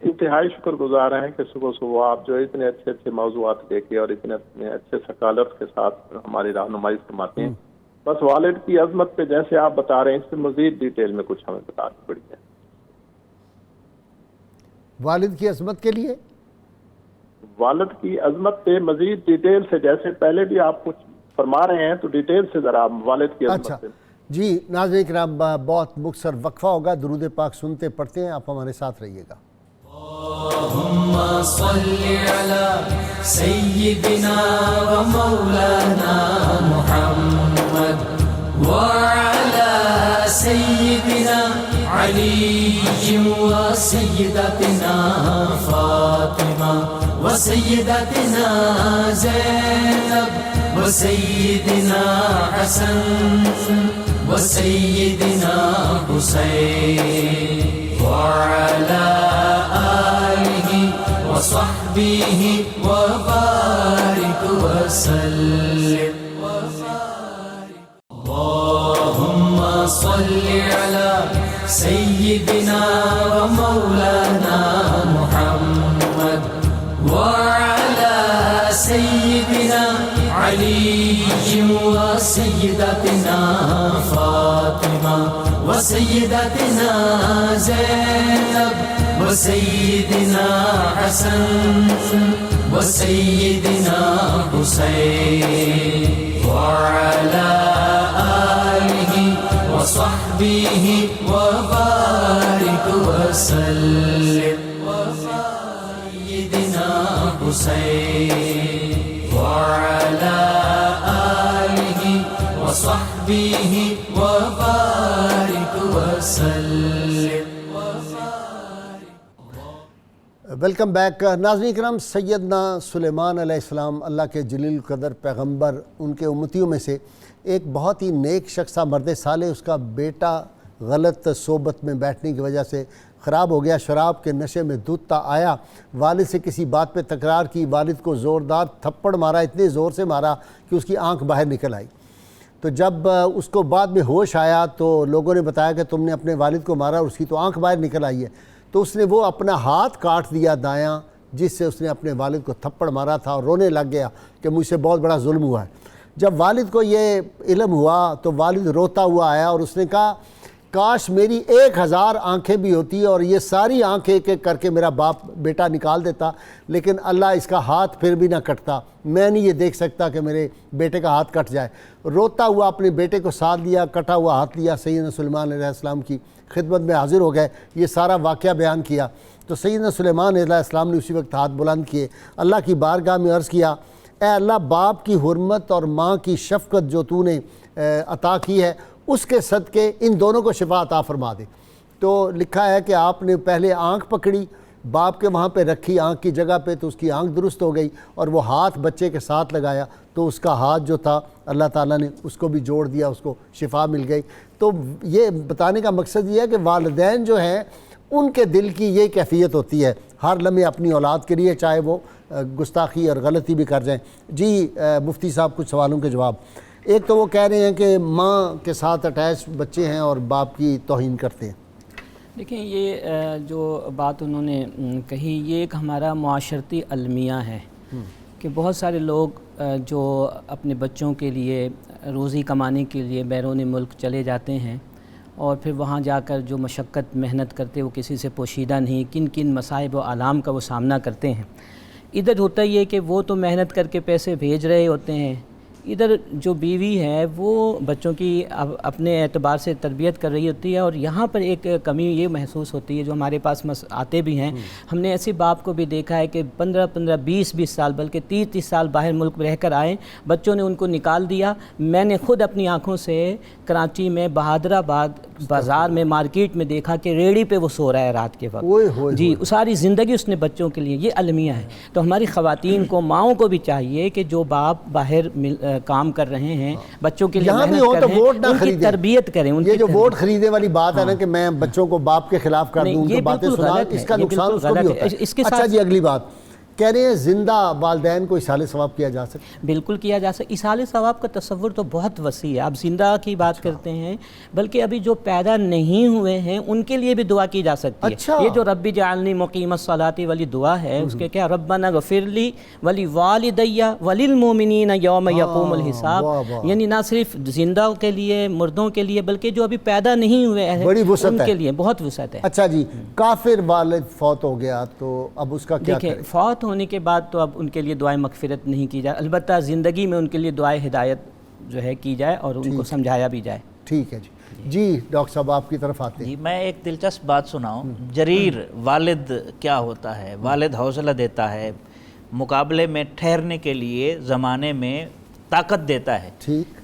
انتہائی شکر گزار ہیں کہ صبح آپ جو اتنے اچھے موضوعات لے کے اور اتنے اچھے سکالرز کے ساتھ ہماری رہنمائی فرماتے ہیں. بس والد کی عظمت پہ جیسے آپ بتا رہے ہیں اس سے مزید ڈیٹیل میں کچھ ہمیں بتانی پڑی ہے. والد کی عظمت کے لیے والد کی عظمت پہ مزید ڈیٹیل سے, جیسے پہلے بھی آپ کچھ فرما رہے ہیں تو ڈیٹیل سے ذرا والد کی عظمت پہ. جی ناظرین کرام, بہت مختصر وقفہ ہوگا, درود پاک سنتے پڑھتے ہیں, آپ ہمارے ساتھ رہیے گا. اللهم صل على سيدنا ومولانا محمد وعلى سيدنا علي وسيدتنا فاطمة وسيدتنا زينب وسيدنا حسن وسيدنا حسين وعلى آله وصحبه وبارك وسلم. اللهم صل على سيدنا ومولانا محمد وعلى سيدنا علي وسيدتنا فاطمة وسيدتنا زينب وسيدنا حسن وسيدنا حسين وعلى آله وصحبه وبارك وسلم. سيدنا حسين وعلى آله وصحبه وبارك وسلم. Welcome back. ناظرین کرام, سیدنا سلیمان علیہ السلام اللہ کے جلیل قدر پیغمبر, ان کے امتیوں میں سے ایک بہت ہی نیک شخص تھا, مرد صالح. اس کا بیٹا غلط صحبت میں بیٹھنے کی وجہ سے خراب ہو گیا, شراب کے نشے میں دھتا آیا, والد سے کسی بات پہ تکرار کی, والد کو زوردار تھپڑ مارا, اتنے زور سے مارا کہ اس کی آنکھ باہر نکل آئی. تو جب اس کو بعد میں ہوش آیا تو لوگوں نے بتایا کہ تم نے اپنے والد کو مارا اور اس کی تو آنکھ باہر نکل آئی ہے. تو اس نے وہ اپنا ہاتھ کاٹ دیا دایاں جس سے اس نے اپنے والد کو تھپڑ مارا تھا, اور رونے لگ گیا کہ مجھ سے بہت بڑا ظلم ہوا ہے. جب والد کو یہ علم ہوا تو والد روتا ہوا آیا اور اس نے کہا کاش میری 1000 آنکھیں بھی ہوتی اور یہ ساری آنکھیں ایک ایک کر کے میرا بیٹا نکال دیتا, لیکن اللہ اس کا ہاتھ پھر بھی نہ کٹتا. میں نہیں یہ دیکھ سکتا کہ میرے بیٹے کا ہاتھ کٹ جائے. روتا ہوا اپنے بیٹے کو ساتھ لیا, کٹا ہوا ہاتھ لیا, سیدنا سلیمان علیہ السلام کی خدمت میں حاضر ہو گئے. یہ سارا واقعہ بیان کیا تو سیدنا سلیمان علیہ السلام نے اسی وقت ہاتھ بلند کیے, اللہ کی بارگاہ میں عرض کیا اے اللہ, باپ کی حرمت اور ماں کی شفقت جو تو نے عطا کی ہے اس کے صدقے ان دونوں کو شفا عطا فرما دے. تو لکھا ہے کہ آپ نے پہلے آنکھ پکڑی, باپ کے وہاں پہ رکھی آنکھ کی جگہ پہ, تو اس کی آنکھ درست ہو گئی, اور وہ ہاتھ بچے کے ساتھ لگایا تو اس کا ہاتھ جو تھا اللہ تعالیٰ نے اس کو بھی جوڑ دیا, اس کو شفا مل گئی. تو یہ بتانے کا مقصد یہ ہے کہ والدین جو ہیں ان کے دل کی یہ کیفیت ہوتی ہے, ہر لمحے اپنی اولاد کے لیے، چاہے وہ گستاخی اور غلطی بھی کر جائیں۔ جی مفتی صاحب کچھ سوالوں کے جواب۔ ایک تو وہ کہہ رہے ہیں کہ ماں کے ساتھ اٹیچ بچے ہیں اور باپ کی توہین کرتے ہیں۔ دیکھیں یہ جو بات انہوں نے کہی یہ ایک ہمارا معاشرتی المیہ ہے کہ بہت سارے لوگ جو اپنے بچوں کے لیے روزی کمانے کے لیے بیرون ملک چلے جاتے ہیں اور پھر وہاں جا کر جو مشقت محنت کرتے وہ کسی سے پوشیدہ نہیں، کن کن مصائب و آلام کا وہ سامنا کرتے ہیں۔ ادھر ہوتا یہ کہ وہ تو محنت کر کے پیسے بھیج رہے ہوتے ہیں، ادھر جو بیوی ہے وہ بچوں کی اپنے اعتبار سے تربیت کر رہی ہوتی ہے، اور یہاں پر ایک کمی یہ محسوس ہوتی ہے جو ہمارے پاس آتے بھی ہیں۔ ہم نے ایسے باپ کو بھی دیکھا ہے کہ 15 20 سال بلکہ 30 سال باہر ملک میں رہ کر آئے، بچوں نے ان کو نکال دیا۔ میں نے خود اپنی آنکھوں سے کراچی میں بہادر آباد بازار میں مارکیٹ میں دیکھا کہ ریڑھی پہ وہ سو رہا ہے رات کے وقت، جی ساری زندگی اس نے بچوں کے لیے، یہ المیہ ہے۔ تو ہماری خواتین کو، ماؤں کو بھی چاہیے کہ جو باپ باہر کام کر رہے ہیں بچوں کے لیے محنت کر رہے ہیں ان کی تربیت کریں۔ یہ جو ووٹ خریدنے والی بات ہے نا کہ میں بچوں کو باپ کے خلاف کر دوں، تو باتیں سنا، اس کا نقصان اس کو بھی ہوتا ہے۔ اچھا جی اگلی بات کہہ رہے ہیں زندہ والدین کو اصالِ ثواب کیا جا سکتا ہے؟ بالکل کیا جا سکتا۔ اصالِ ثواب کا تصور تو بہت وسیع ہے، آپ زندہ کی بات کرتے ہیں، بلکہ ابھی جو پیدا نہیں ہوئے ہیں ان کے لیے بھی دعا کی جا سکتی ہے۔ یہ جو رب جعلنی مقیم الصلاۃ والی دعا ہے اس کے کیا ربنا اغفر لی ولوالدی وللمؤمنین یوم یقوم الحساب، یعنی نہ صرف زندہ کے لیے، مردوں کے لیے، بلکہ جو ابھی پیدا نہیں ہوئے ہیں ان کے لیے بہت وسعت ہے۔ اچھا جی کافر والد فوت ہو گیا تو اب اس کا کیا کریں؟ فوت ہونے کے بعد تو اب ان کے لیے دعائے مغفرت نہیں کی جائے، البتہ زندگی میں ان کے لیے دعائے ہدایت جو ہے کی جائے اور ان کو سمجھایا بھی جائے۔ ٹھیک ہے جی ڈاکٹر صاحب آپ کی طرف آتے ہیں۔ جی میں ایک دلچسپ بات سناؤں۔ جریر والد کیا ہوتا ہے؟ والد حوصلہ دیتا ہے، مقابلے میں ٹھہرنے کے لیے زمانے میں طاقت دیتا ہے۔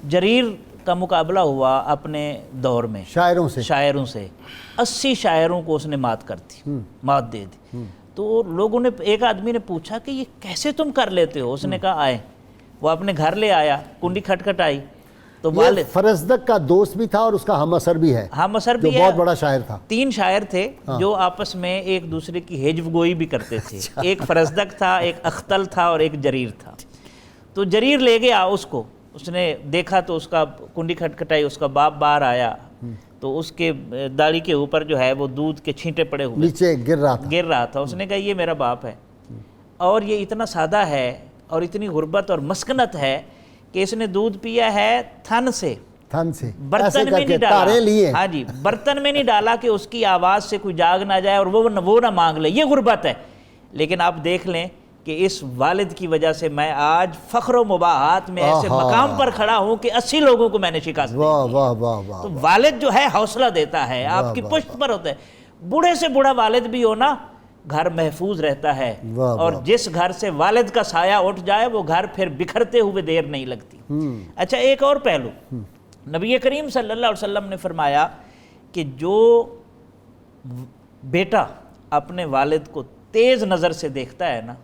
جریر کا مقابلہ ہوا اپنے دور میں شاعروں سے 80 شاعروں کو اس نے مات دے دی۔ تو لوگوں نے، ایک آدمی نے پوچھا کہ یہ کیسے تم کر لیتے ہو؟ اس نے کہا آئے، وہ اپنے گھر لے آیا، کنڈی کھٹکھٹائی تو والد فرزدق کا دوست بھی تھا اور اس کا ہم اثر بھی ہے، جو بہت بڑا شاعر تھا۔ 3 شاعر تھے جو آپس میں ایک دوسرے کی ہجو گوئی بھی کرتے تھے، ایک فرزدق تھا، ایک اختل تھا اور ایک جریر تھا۔ تو جریر لے گیا اس کو، اس نے دیکھا تو اس کا کنڈی کھٹکھٹائی، اس کا باپ باہر آیا تو اس کے داڑھی کے اوپر جو ہے وہ دودھ کے چھینٹے پڑے ہوئے نیچے گر رہا تھا۔ اس نے کہا یہ میرا باپ ہے، اور یہ اتنا سادہ ہے اور اتنی غربت اور مسکنت ہے کہ اس نے دودھ پیا ہے تھن سے، برتن میں نہیں ڈالا۔ ہاں جی، برتن میں نہیں ڈالا کہ اس کی آواز سے کوئی جاگ نہ جائے اور وہ نہ مانگ لے، یہ غربت ہے۔ لیکن آپ دیکھ لیں کہ اس والد کی وجہ سے میں آج فخر و مباحات میں ایسے مقام پر کھڑا ہوں کہ 80 لوگوں کو میں نے شکست دی۔ تو والد جو ہے حوصلہ دیتا ہے، آپ کی پشت پر ہوتا ہے۔ بوڑھے سے بوڑھا والد بھی ہو نا، گھر محفوظ رہتا ہے، اور جس گھر سے والد کا سایہ اٹھ جائے وہ گھر پھر بکھرتے ہوئے دیر نہیں لگتی۔ اچھا ایک اور پہلو، نبی کریم صلی اللہ علیہ وسلم نے فرمایا کہ جو بیٹا اپنے والد کو تیز نظر سے دیکھتا ہے نا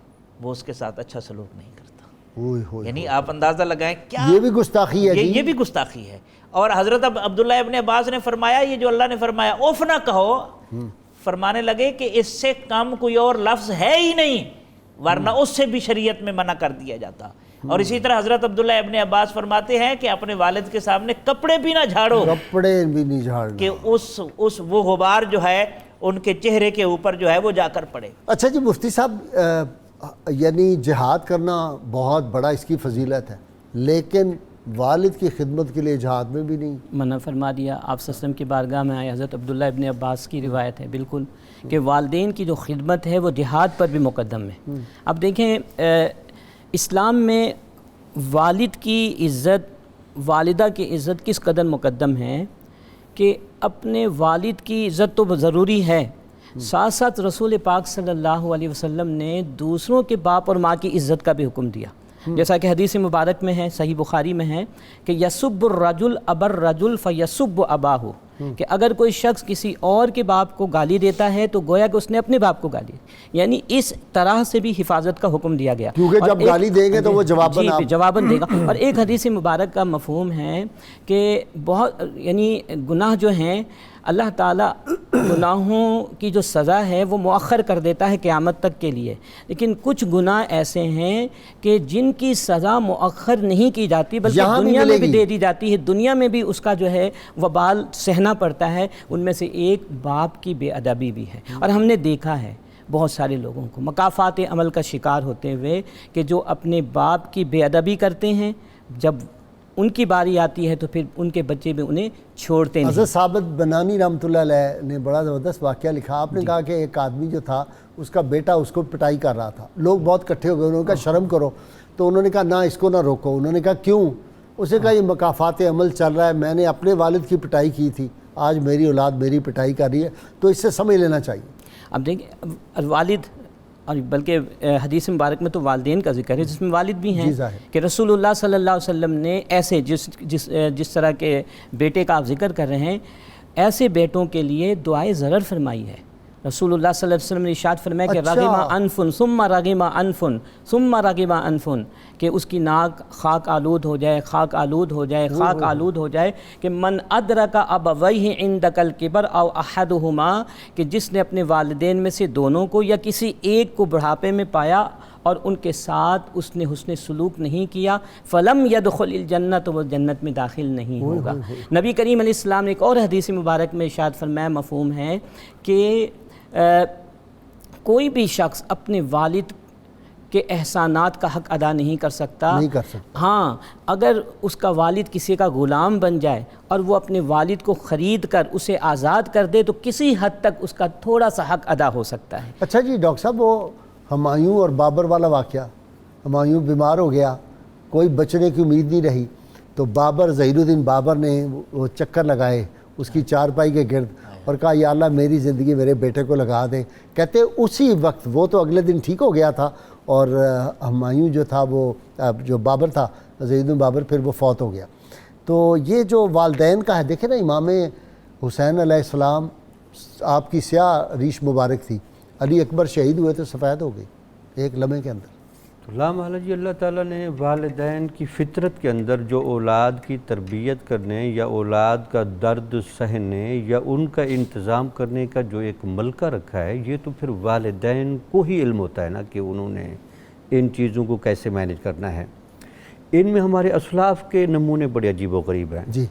وہ اس کے ساتھ اچھا سلوک نہیں کرتا۔ یعنی آپ اندازہ لگائیں کیا یہ بھی گستاخی ہے، یہ بھی گستاخی ہے۔ اور حضرت عبداللہ ابن عباس نے فرمایا، یہ جو اللہ نے فرمایا اوف نہ کہو، فرمانے لگے کہ اس سے کم کوئی اور لفظ ہے ہی نہیں، ورنہ اس سے بھی شریعت میں منع کر دیا جاتا۔ اور اسی طرح حضرت عبداللہ ابن عباس فرماتے ہیں کہ اپنے والد کے سامنے کپڑے بھی نہ جھاڑو، کہ اس وہ غبار جو ہے ان کے چہرے کے اوپر جو ہے وہ جا کر پڑے۔ اچھا جی مفتی صاحب، یعنی جہاد کرنا بہت بڑا اس کی فضیلت ہے، لیکن والد کی خدمت کے لیے جہاد میں بھی نہیں منع فرما دیا۔ آپ صلی اللہ علیہ وسلم کی بارگاہ میں آئے، حضرت عبداللہ ابن عباس کی روایت ہے بالکل کہ والدین کی جو خدمت ہے وہ جہاد پر بھی مقدم ہے۔ اب دیکھیں اسلام میں والد کی عزت، والدہ کی عزت کس قدر مقدم ہے کہ اپنے والد کی عزت تو ضروری ہے، ساتھ ساتھ رسول پاک صلی اللہ علیہ وسلم نے دوسروں کے باپ اور ماں کی عزت کا بھی حکم دیا، جیسا کہ حدیث مبارک میں ہے، صحیح بخاری میں ہے کہ یسب الرجل ابا الرجل فیسب اباہ، کہ اگر کوئی شخص کسی اور کے باپ کو گالی دیتا ہے تو گویا کہ اس نے اپنے باپ کو گالی، یعنی اس طرح سے بھی حفاظت کا حکم دیا گیا، کیونکہ جب گالی دیں گے تو وہ جواباً دے گا۔ اور ایک حدیث مبارک کا مفہوم ہے کہ بہت یعنی گناہ جو ہیں اللہ تعالیٰ گناہوں کی جو سزا ہے وہ مؤخر کر دیتا ہے قیامت تک کے لیے، لیکن کچھ گناہ ایسے ہیں کہ جن کی سزا مؤخر نہیں کی جاتی بلکہ دنیا میں بھی دے دی جاتی ہے، دنیا میں بھی اس کا جو ہے وبال سہنا پڑتا ہے۔ ان میں سے ایک باپ کی بے ادبی بھی ہے، اور ہم نے دیکھا ہے بہت سارے لوگوں کو مکافات عمل کا شکار ہوتے ہوئے کہ جو اپنے باپ کی بے ادبی کرتے ہیں، جب ان کی باری آتی ہے تو پھر ان کے بچے بھی انہیں چھوڑتے نہیں۔ حضرت ثابت بنانی رحمۃ اللہ علیہ نے بڑا زبردست واقعہ لکھا۔ آپ نے کہا کہ ایک آدمی جو تھا اس کا بیٹا اس کو پٹائی کر رہا تھا، لوگ بہت اکٹھے ہو گئے، انہوں نے کہا شرم کرو، تو انہوں نے کہا نہ اس کو نہ روکو۔ انہوں نے کہا کیوں؟ اسے کہا یہ مکافات عمل چل رہا ہے، میں نے اپنے والد کی پٹائی کی تھی، آج میری اولاد میری پٹائی کر رہی ہے، تو اس سے سمجھ لینا چاہیے۔ اب دیکھیں والد، اور بلکہ حدیث مبارک میں تو والدین کا ذکر ہے جس میں والد بھی ہیں، کہ رسول اللہ صلی اللہ علیہ وسلم نے ایسے جس طرح کے بیٹے کا آپ ذکر کر رہے ہیں، ایسے بیٹوں کے لیے دعائے ضرر فرمائی ہے۔ رسول اللہ صلی اللہ علیہ وسلم نے ارشاد فرمایا کہ رغم انفن ثم رغم انفن ثم رغم انفن، کہ اس کی ناک خاک آلود ہو جائے، خاک آلود ہو جائے، خاک آلود ہو جائے، کہ من ادرک ابویہ عندک الکبر او احدہما، کہ جس نے اپنے والدین میں سے دونوں کو یا کسی ایک کو بڑھاپے میں پایا اور ان کے ساتھ اس نے حسن سلوک نہیں کیا، فلم یدخل الجنت، وہ جنت میں داخل نہیں ہوگا۔ نبی کریم علیہ السلام نے ایک اور حدیث مبارک میں ارشاد فرمایا، مفہوم ہے کہ کوئی بھی شخص اپنے والد کے احسانات کا حق ادا نہیں کر سکتا۔ ہاں، اگر اس کا والد کسی کا غلام بن جائے اور وہ اپنے والد کو خرید کر اسے آزاد کر دے تو کسی حد تک اس کا تھوڑا سا حق ادا ہو سکتا ہے۔ اچھا جی ڈاکٹر صاحب، وہ ہمایوں اور بابر والا واقعہ، ہمایوں بیمار ہو گیا، کوئی بچنے کی امید نہیں رہی، تو بابر، ظہیر الدین بابر نے وہ چکر لگائے اس کی چارپائی کے گرد اور کہا یا اللہ میری زندگی میرے بیٹے کو لگا دے۔ کہتے اسی وقت، وہ تو اگلے دن ٹھیک ہو گیا تھا، اور ہمایوں جو تھا، وہ جو بابر تھا ظہیر الدین بابر، پھر وہ فوت ہو گیا۔ تو یہ جو والدین کا ہے، دیکھیں نا، امام حسین علیہ السلام آپ کی سیاہ ریش مبارک تھی، علی اکبر شہید ہوئے تو سفید ہو گئی ایک لمحے کے اندر۔ تو لامحالہ جی اللہ تعالیٰ نے والدین کی فطرت کے اندر جو اولاد کی تربیت کرنے یا اولاد کا درد سہنے یا ان کا انتظام کرنے کا جو ایک ملکہ رکھا ہے، یہ تو پھر والدین کو ہی علم ہوتا ہے نا کہ انہوں نے ان چیزوں کو کیسے مینیج کرنا ہے۔ ان میں ہمارے اسلاف کے نمونے بڑے عجیب و غریب ہیں جی۔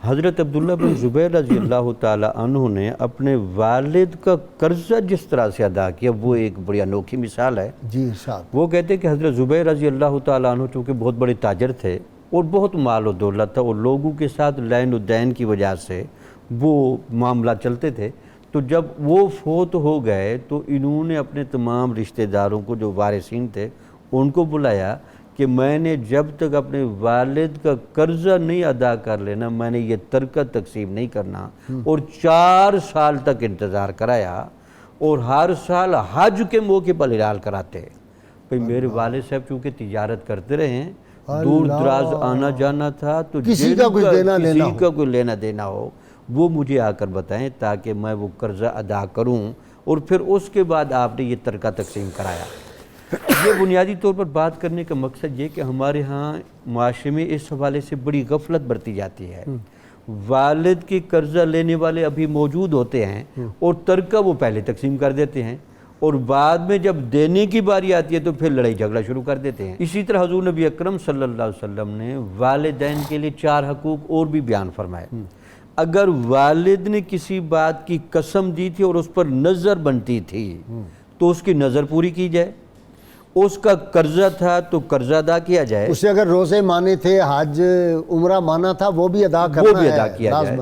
حضرت عبداللہ بن زبیر رضی اللہ تعالیٰ عنہ نے اپنے والد کا قرضہ جس طرح سے ادا کیا، وہ ایک بڑی انوکھی مثال ہے۔ جی ارشاد۔ وہ کہتے ہیں کہ حضرت زبیر رضی اللہ تعالیٰ عنہ چونکہ بہت بڑے تاجر تھے اور بہت مال و دولت تھا، اور لوگوں کے ساتھ لین و دین کی وجہ سے وہ معاملہ چلتے تھے، تو جب وہ فوت ہو گئے تو انہوں نے اپنے تمام رشتہ داروں کو جو وارثین تھے ان کو بلایا کہ میں نے جب تک اپنے والد کا قرضہ نہیں ادا کر لینا، میں نے یہ ترکہ تقسیم نہیں کرنا، اور 4 سال تک انتظار کرایا، اور ہر سال حج کے موقع پر ہلال کراتے۔ بھئی میرے والد صاحب چونکہ تجارت کرتے رہے ہیں، دور دراز آنا جانا تھا، تو کسی کا کوئی لینا دینا ہو وہ مجھے آ کر بتائیں تاکہ میں وہ قرضہ ادا کروں، اور پھر اس کے بعد آپ نے یہ ترکہ تقسیم کرایا۔ یہ بنیادی طور پر بات کرنے کا مقصد یہ کہ ہمارے ہاں معاشرے میں اس حوالے سے بڑی غفلت برتی جاتی ہے۔ والد کی قرضہ لینے والے ابھی موجود ہوتے ہیں اور ترکہ وہ پہلے تقسیم کر دیتے ہیں، اور بعد میں جب دینے کی باری آتی ہے تو پھر لڑائی جھگڑا شروع کر دیتے ہیں۔ اسی طرح حضور نبی اکرم صلی اللہ علیہ وسلم نے والدین کے لیے 4 حقوق اور بھی بیان فرمائے۔ اگر والد نے کسی بات کی قسم دی تھی اور اس پر نظر بنتی تھی تو اس کی نظر پوری کی جائے، اس کا قرضہ تھا تو قرضہ ادا کیا جائے، اسے اگر روزے مانے تھے، حج عمرہ مانا تھا، وہ بھی ادا کرنا ہے، وہ بھی ادا کیا جائے۔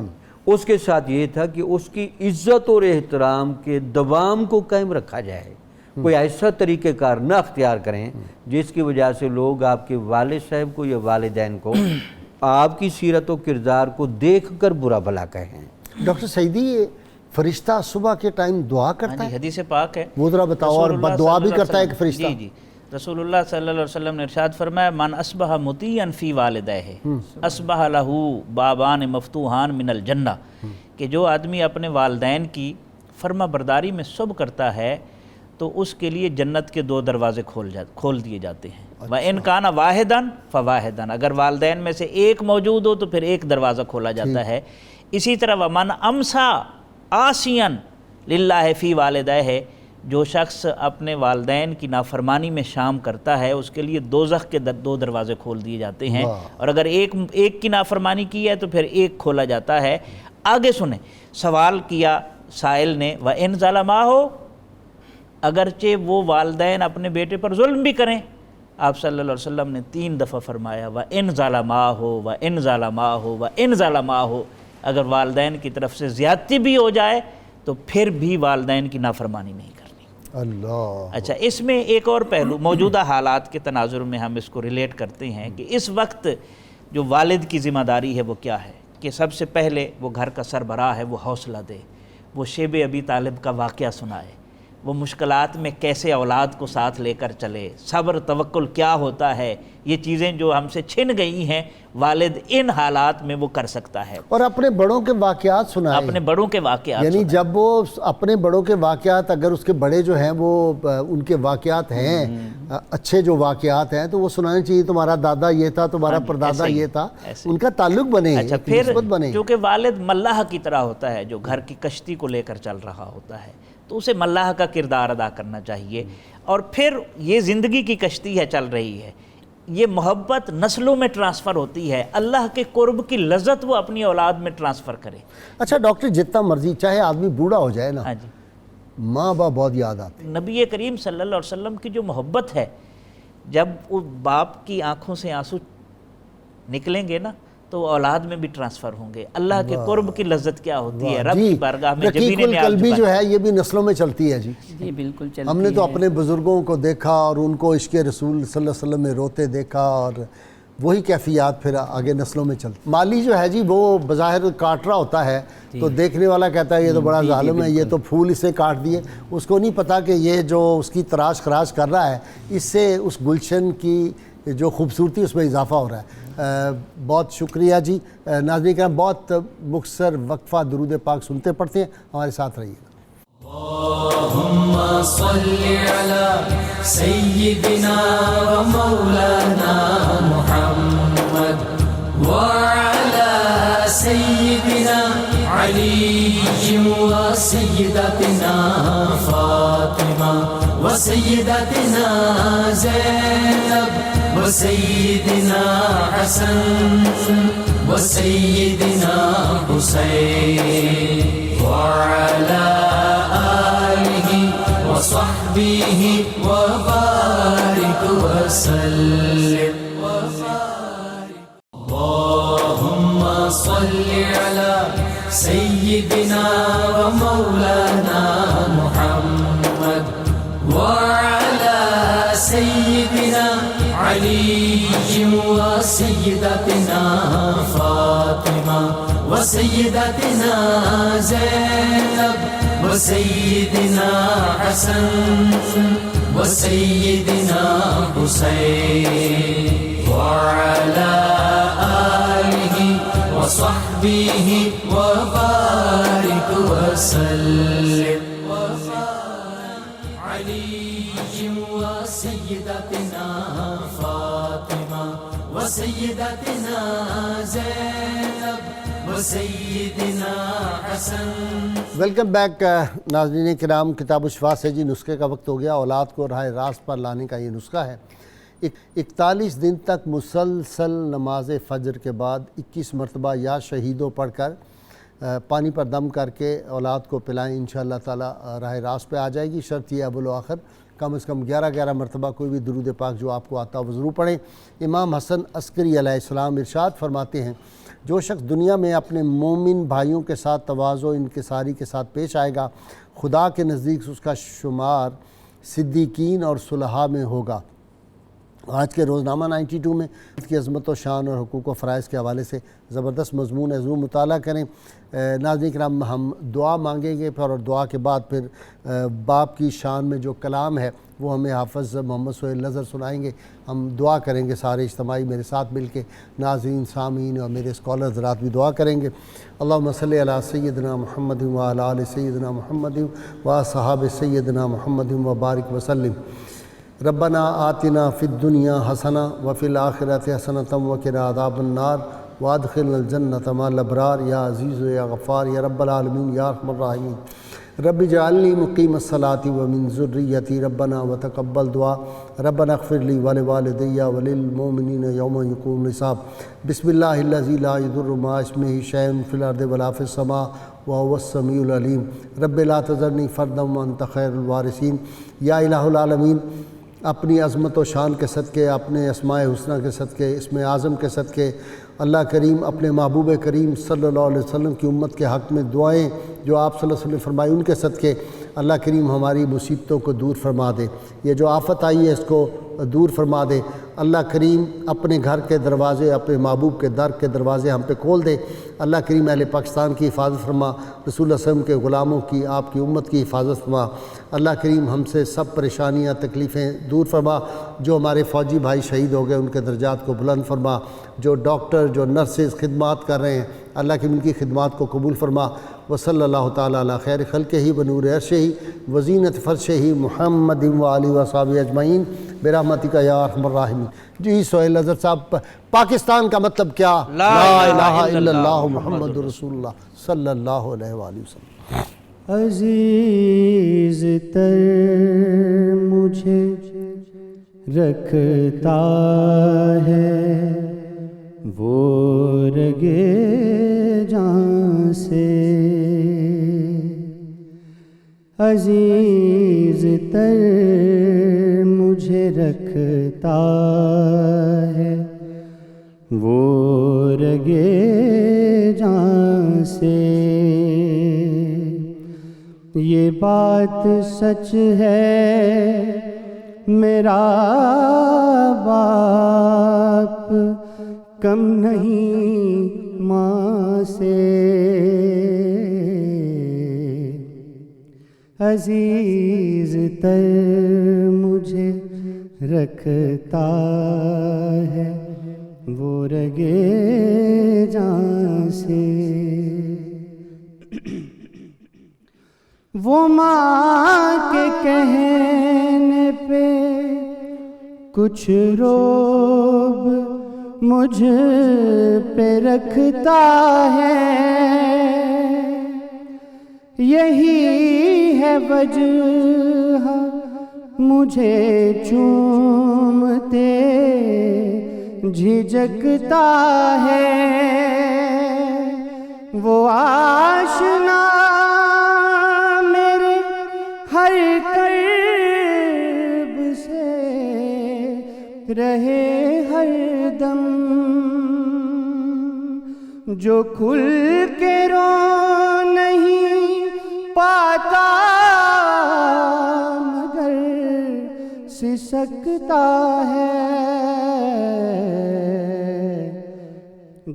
اس کے ساتھ یہ تھا کہ اس کی عزت اور احترام کے دوام کو قائم رکھا جائے، کوئی ایسا طریقہ کار نہ اختیار کریں جس کی وجہ سے لوگ آپ کے والد صاحب کو یا والدین کو آپ کی سیرت و کردار کو دیکھ کر برا بھلا کہیں۔ ڈاکٹر سعیدی، فرشتہ صبح کے ٹائم دعا کرتا ہے؟ حدیث پاک ہے، وہ ذرا بتاؤ، اور دعا بھی کرتا ہے ایک فرشتہ؟ جی، رسول اللہ صلی اللہ علیہ وسلم نے ارشاد فرمایا، من اصبح مطیعا فی والدیہ اصبح لہ بابان مفتوحان من الجنہ، کہ جو آدمی اپنے والدین کی فرما برداری میں صبر کرتا ہے تو اس کے لیے جنت کے 2 دروازے کھول دیے جاتے ہیں۔ وَإِنْ كَانَ وَاحِدًا فَوَاحِدًا، اگر والدین میں سے ایک موجود ہو تو پھر ایک دروازہ کھولا جاتا ہے۔ اسی طرح ومن امسا آسین للہ فی والدہ، جو شخص اپنے والدین کی نافرمانی میں شام کرتا ہے اس کے لیے دوزخ کے 2 دروازے کھول دیے جاتے ہیں، اور اگر ایک کی نافرمانی کی ہے تو پھر ایک کھولا جاتا ہے۔ آگے سنیں، سوال کیا سائل نے وَإِن ظَلَمَاهُ، اگرچہ وہ والدین اپنے بیٹے پر ظلم بھی کریں، آپ صلی اللہ علیہ وسلم نے 3 دفعہ فرمایا وَإِن ظَلَمَاهُ وَإِن ظَلَمَاهُ وَإِن ظَلَمَاهُ، اگر والدین کی طرف سے زیادتی بھی ہو جائے تو پھر بھی والدین کی نافرمانی نہیں کرنی۔ اللہ، اچھا، اس میں ایک اور پہلو موجودہ حالات کے تناظر میں ہم اس کو ریلیٹ کرتے ہیں کہ اس وقت جو والد کی ذمہ داری ہے وہ کیا ہے، کہ سب سے پہلے وہ گھر کا سربراہ ہے، وہ حوصلہ دے، وہ شیب ابی طالب کا واقعہ سنائے، وہ مشکلات میں کیسے اولاد کو ساتھ لے کر چلے، صبر توکل کیا ہوتا ہے، یہ چیزیں جو ہم سے چھن گئی ہیں والد ان حالات میں وہ کر سکتا ہے، اور اپنے بڑوں کے واقعات سنائے، اپنے بڑوں کے واقعات یعنی جب وہ اپنے بڑوں کے واقعات، اگر اس کے بڑے جو ہیں وہ ان کے واقعات ہیں اچھے جو واقعات ہیں تو وہ سنانے چاہیے، تمہارا دادا یہ تھا، تمہارا پردادا یہ تھا، ان کا تعلق بنے، اچھا پھر چونکہ والد ملاح کی طرح ہوتا ہے جو گھر کی کشتی کو لے کر چل رہا ہوتا ہے تو اسے ملاح کا کردار ادا کرنا چاہیے، اور پھر یہ زندگی کی کشتی ہے چل رہی ہے، یہ محبت نسلوں میں ٹرانسفر ہوتی ہے، اللہ کے قرب کی لذت وہ اپنی اولاد میں ٹرانسفر کرے۔ اچھا ڈاکٹر، جتنا مرضی چاہے آدمی بوڑھا ہو جائے نا، ہاں جی، ماں باپ بہت یاد آتے، نبی کریم صلی اللہ علیہ وسلم کی جو محبت ہے، جب وہ باپ کی آنکھوں سے آنسو نکلیں گے نا تو اولاد میں بھی ٹرانسفر ہوں گے۔ اللہ کے قرب کی لذت کیا ہوتی ہے، رب کی بارگاہ میں رقیق القلبی جو ہے یہ بھی نسلوں میں چلتی ہے جی، جی بالکل چلتی ہم نے تو اپنے بزرگوں کو دیکھا اور ان کو عشق رسول صلی اللہ علیہ وسلم میں روتے دیکھا، اور وہی کیفیات پھر آگے نسلوں میں چلتی۔ مالی جو ہے جی وہ بظاہر کاٹ رہا ہوتا ہے تو دیکھنے والا کہتا ہے یہ تو بڑا ظالم ہے، یہ تو پھول اسے کاٹ دیے، اس کو نہیں پتا کہ یہ جو اس کی تراش خراش کر رہا ہے اس سے اس گلشن کی جو خوبصورتی اس میں اضافہ ہو رہا ہے۔ بہت شکریہ جی۔ ناظرین کرام، بہت مختصر وقفہ درود پاک سنتے پڑھتے ہیں، ہمارے ساتھ رہیے گا۔ اللہم صلی علی سیدنا و مولانا محمد وعلی سیدنا علی و سیدتنا فاطمہ و سیدتنا زینب و سیدنا حسن و سیدنا حسین وعلی آلہ وصحبہ وبارک وسلم۔ اللہم صلی علی سیدنا و مولانا محمد وعلی سیدنا علی و سیدتنا فاطمہ و سیدتنا زینب و سیدنا حسن و سیدنا حسین وعلی آلہ وصحبہ وبارک وسلم۔ علی و سیدتنا فاطمہ و سیدتنا زینب و سیدنا حسن۔ ویلکم بیک ناظرین کرام، کتاب الشفا سے جی نسخے کا وقت ہو گیا۔ اولاد کو راہ راست پر لانے کا یہ نسخہ ہے۔ 41 دن تک مسلسل نماز فجر کے بعد 21 مرتبہ یا شہیدوں پڑھ کر پانی پر دم کر کے اولاد کو پلائیں، انشاءاللہ تعالی راہ راست پہ آ جائے گی۔ شرط یہ اول و آخر کم از کم 11 مرتبہ کوئی بھی درود پاک جو آپ کو آتا ہو ضرور پڑھیں۔ امام حسن عسکری علیہ السلام ارشاد فرماتے ہیں، جو شخص دنیا میں اپنے مومن بھائیوں کے ساتھ تواضع و انکساری کے ساتھ پیش آئے گا، خدا کے نزدیک اس کا شمار صدیقین اور صلحاء میں ہوگا۔ آج کے روزنامہ 92 میں کی عظمت و شان اور حقوق و فرائض کے حوالے سے زبردست مضمون ہے، ضرور مطالعہ کریں۔ ناظرین کرام، ہم دعا مانگیں گے پھر، اور دعا کے بعد پھر باپ کی شان میں جو کلام ہے وہ ہمیں حافظ محمد سہیل نظر سنائیں گے۔ ہم دعا کریں گے سارے اجتماعی میرے ساتھ مل کے، ناظرین، سامعین اور میرے اسکالر حضرات بھی دعا کریں گے۔ اللہم صلی علی سیدنا محمد وعلی آل سیدنا محمد واصحاب سیدنا محمد وبارک وسلم۔ ربنا آتنا فی الدنیا حسنہ وفی الآخرۃ حسنۃ وقنا عذاب النار وادخلنا الجنة مع الأبرار یا عزیز یا غفار یا رب العالمین یا ارحم الراحمین۔ رب اجعلنی مقیم الصلاة ومن ذریتی ربنا وتقبل دعا ربنا اغفر لی ولوالدی وللمؤمنین یوم یقوم الحساب۔ بسم اللہ الذی لا یضر مع اسمہ شیء فی الارض ولا فی السماء وهو السمیع العلیم۔ رب لا تذرنی فردا وانت خیر الوارثین۔ یا الہ العالمین، اپنی عظمت و شان کے صدقے، اپنے اسماء حسنہ کے صدقے، اسم اعظم کے صدقے، اللہ کریم اپنے محبوب کریم صلی اللہ علیہ وسلم کی امت کے حق میں دعائیں جو آپ صلی اللہ علیہ وسلم فرمائی ان کے صدقے اللہ کریم ہماری مصیبتوں کو دور فرما دے۔ یہ جو آفت آئی ہے اس کو دور فرما دے۔ اللہ کریم اپنے گھر کے دروازے، اپنے محبوب کے در کے دروازے ہم پہ کھول دے۔ اللہ کریم اہل پاکستان کی حفاظت فرما، رسول اللہ صلی اللہ علیہ وسلم کے غلاموں کی، آپ کی امت کی حفاظت فرما۔ اللہ کریم ہم سے سب پریشانیاں تکلیفیں دور فرما۔ جو ہمارے فوجی بھائی شہید ہو گئے ان کے درجات کو بلند فرما۔ جو ڈاکٹر، جو نرسز خدمات کر رہے ہیں اللہ کی ان کی خدمات کو قبول فرما۔ وصلی اللہ تعالیٰ علی خیر خلقہ ونور عرشہ وزینت فرشہ محمد وآلہ وصحبہ اجمعین برحمتک یا ارحم الراحمین۔ جی سہیل اظہر صاحب، پاکستان کا مطلب کیا؟ لا الہ الا اللہ محمد رسول اللہ صلی اللہ علیہ وآلہ وسلم۔ عزیز تر مجھے رکھتا ہے وہ رگے جان سے، عزیز تر مجھے رکھتا ہے وہ رگے جان سے۔ یہ بات سچ ہے میرا باپ کم نہیں ماں سے، عزیز تر مجھے رکھتا ہے وہ رگے جان سے۔ وہ ماں کے کہنے پہ کچھ روب مجھ پہ رکھتا ہے، یہی ہے وجہ مجھے چومتے جھجکتا ہے۔ وہ آشنا میرے ہر کرب سے رہے ہر دم، جو کھل کے رو نہیں پاتا مگر سسکتا ہے،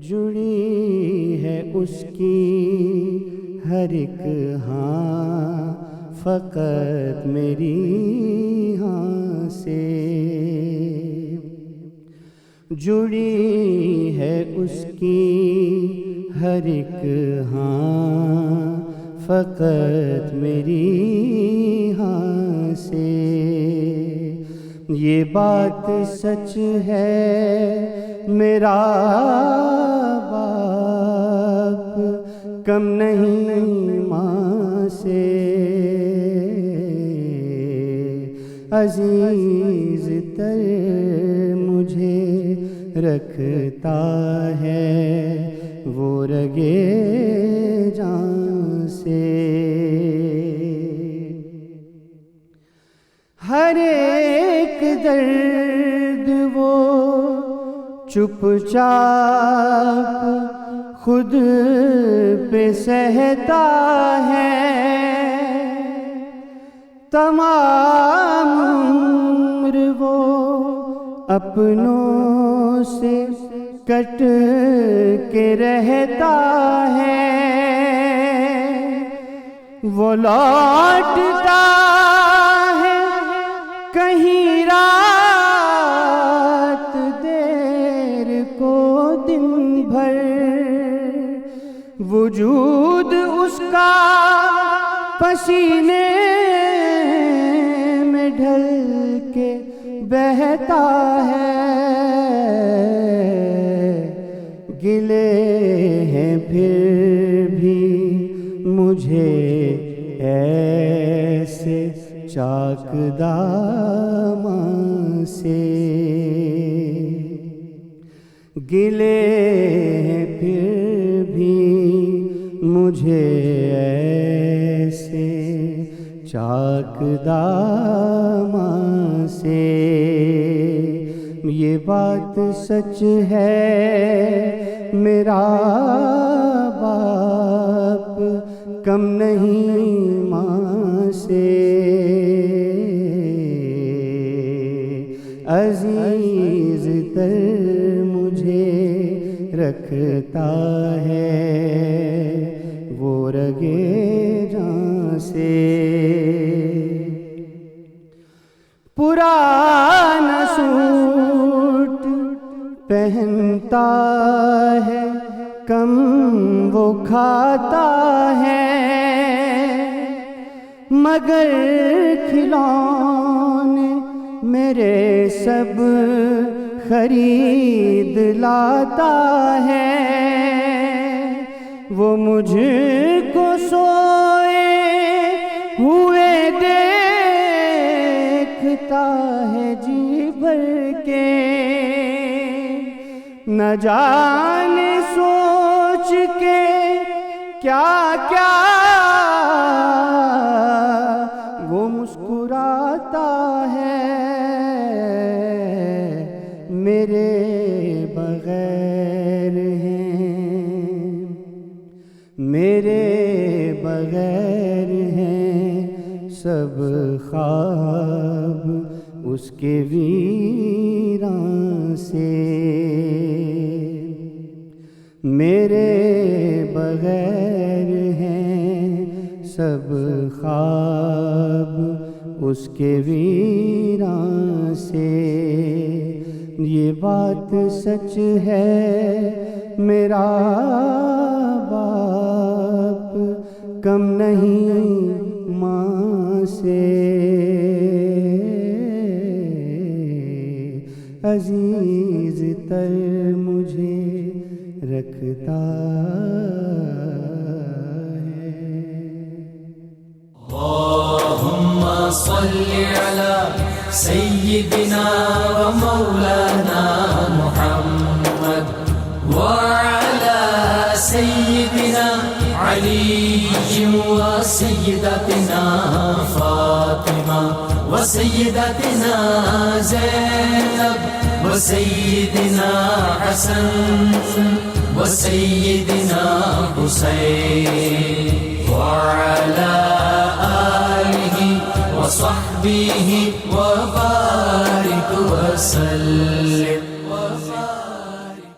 جڑی ہے اس کی ہر ایک ہاں فقط میری ہاں سے، جڑی ہے اس کی ہر ایک ہاں فقط میری ہاں سے۔ یہ بات سچ ہے میرا باپ کم نہیں ماں سے، عزیز تر مجھے رکھتا ہے وہ رگے جان سے۔ ہر ایک درد وہ چپ چاپ خود پہ سہتا ہے، تمام عمر وہ اپنوں سے کٹ کے رہتا ہے، وہ لوٹتا ہے کہیں رات دیر کو دن بھر، وجود اس کا پسینے میں ڈھل کے بہتا ہے، گلے ہیں پھر بھی مجھے ایسے چاک داماں سے، گلے ہیں پھر بھی مجھے ایسے چاک داماں سے، یہ بات سچ ہے میرا باپ کم نہیں ماں سے، عزیز تر مجھے رکھتا ہے وہ رگے جاں سے، پرانا سوٹ پہنتا ہے کم وہ کھاتا ہے، مگر کھلونے میرے سب خرید لاتا ہے، وہ مجھ کو سوئے ہوئے دیکھتا ہے جی بھر کے، نہ جانے سوچ کے کیا کیا وہ مسکراتا ہے، میرے بغیر ہیں، میرے بغیر ہیں سب خواب اس کے ویراں سے، میرے بغیر ہیں سب خواب اس کے ویراں سے، یہ بات سچ ہے میرا باپ کم نہیں ماں سے، عزیز تر مجھے رکھتا ہے۔ اللہم صلی علی سیدنا و مولانا محمد وعلی سیدنا علی و سیدتنا فاطمہ و سیدتنا زینب و سیدنا حسن و سیدنا حسین وعلى آله وصحبه وبارك وسلم۔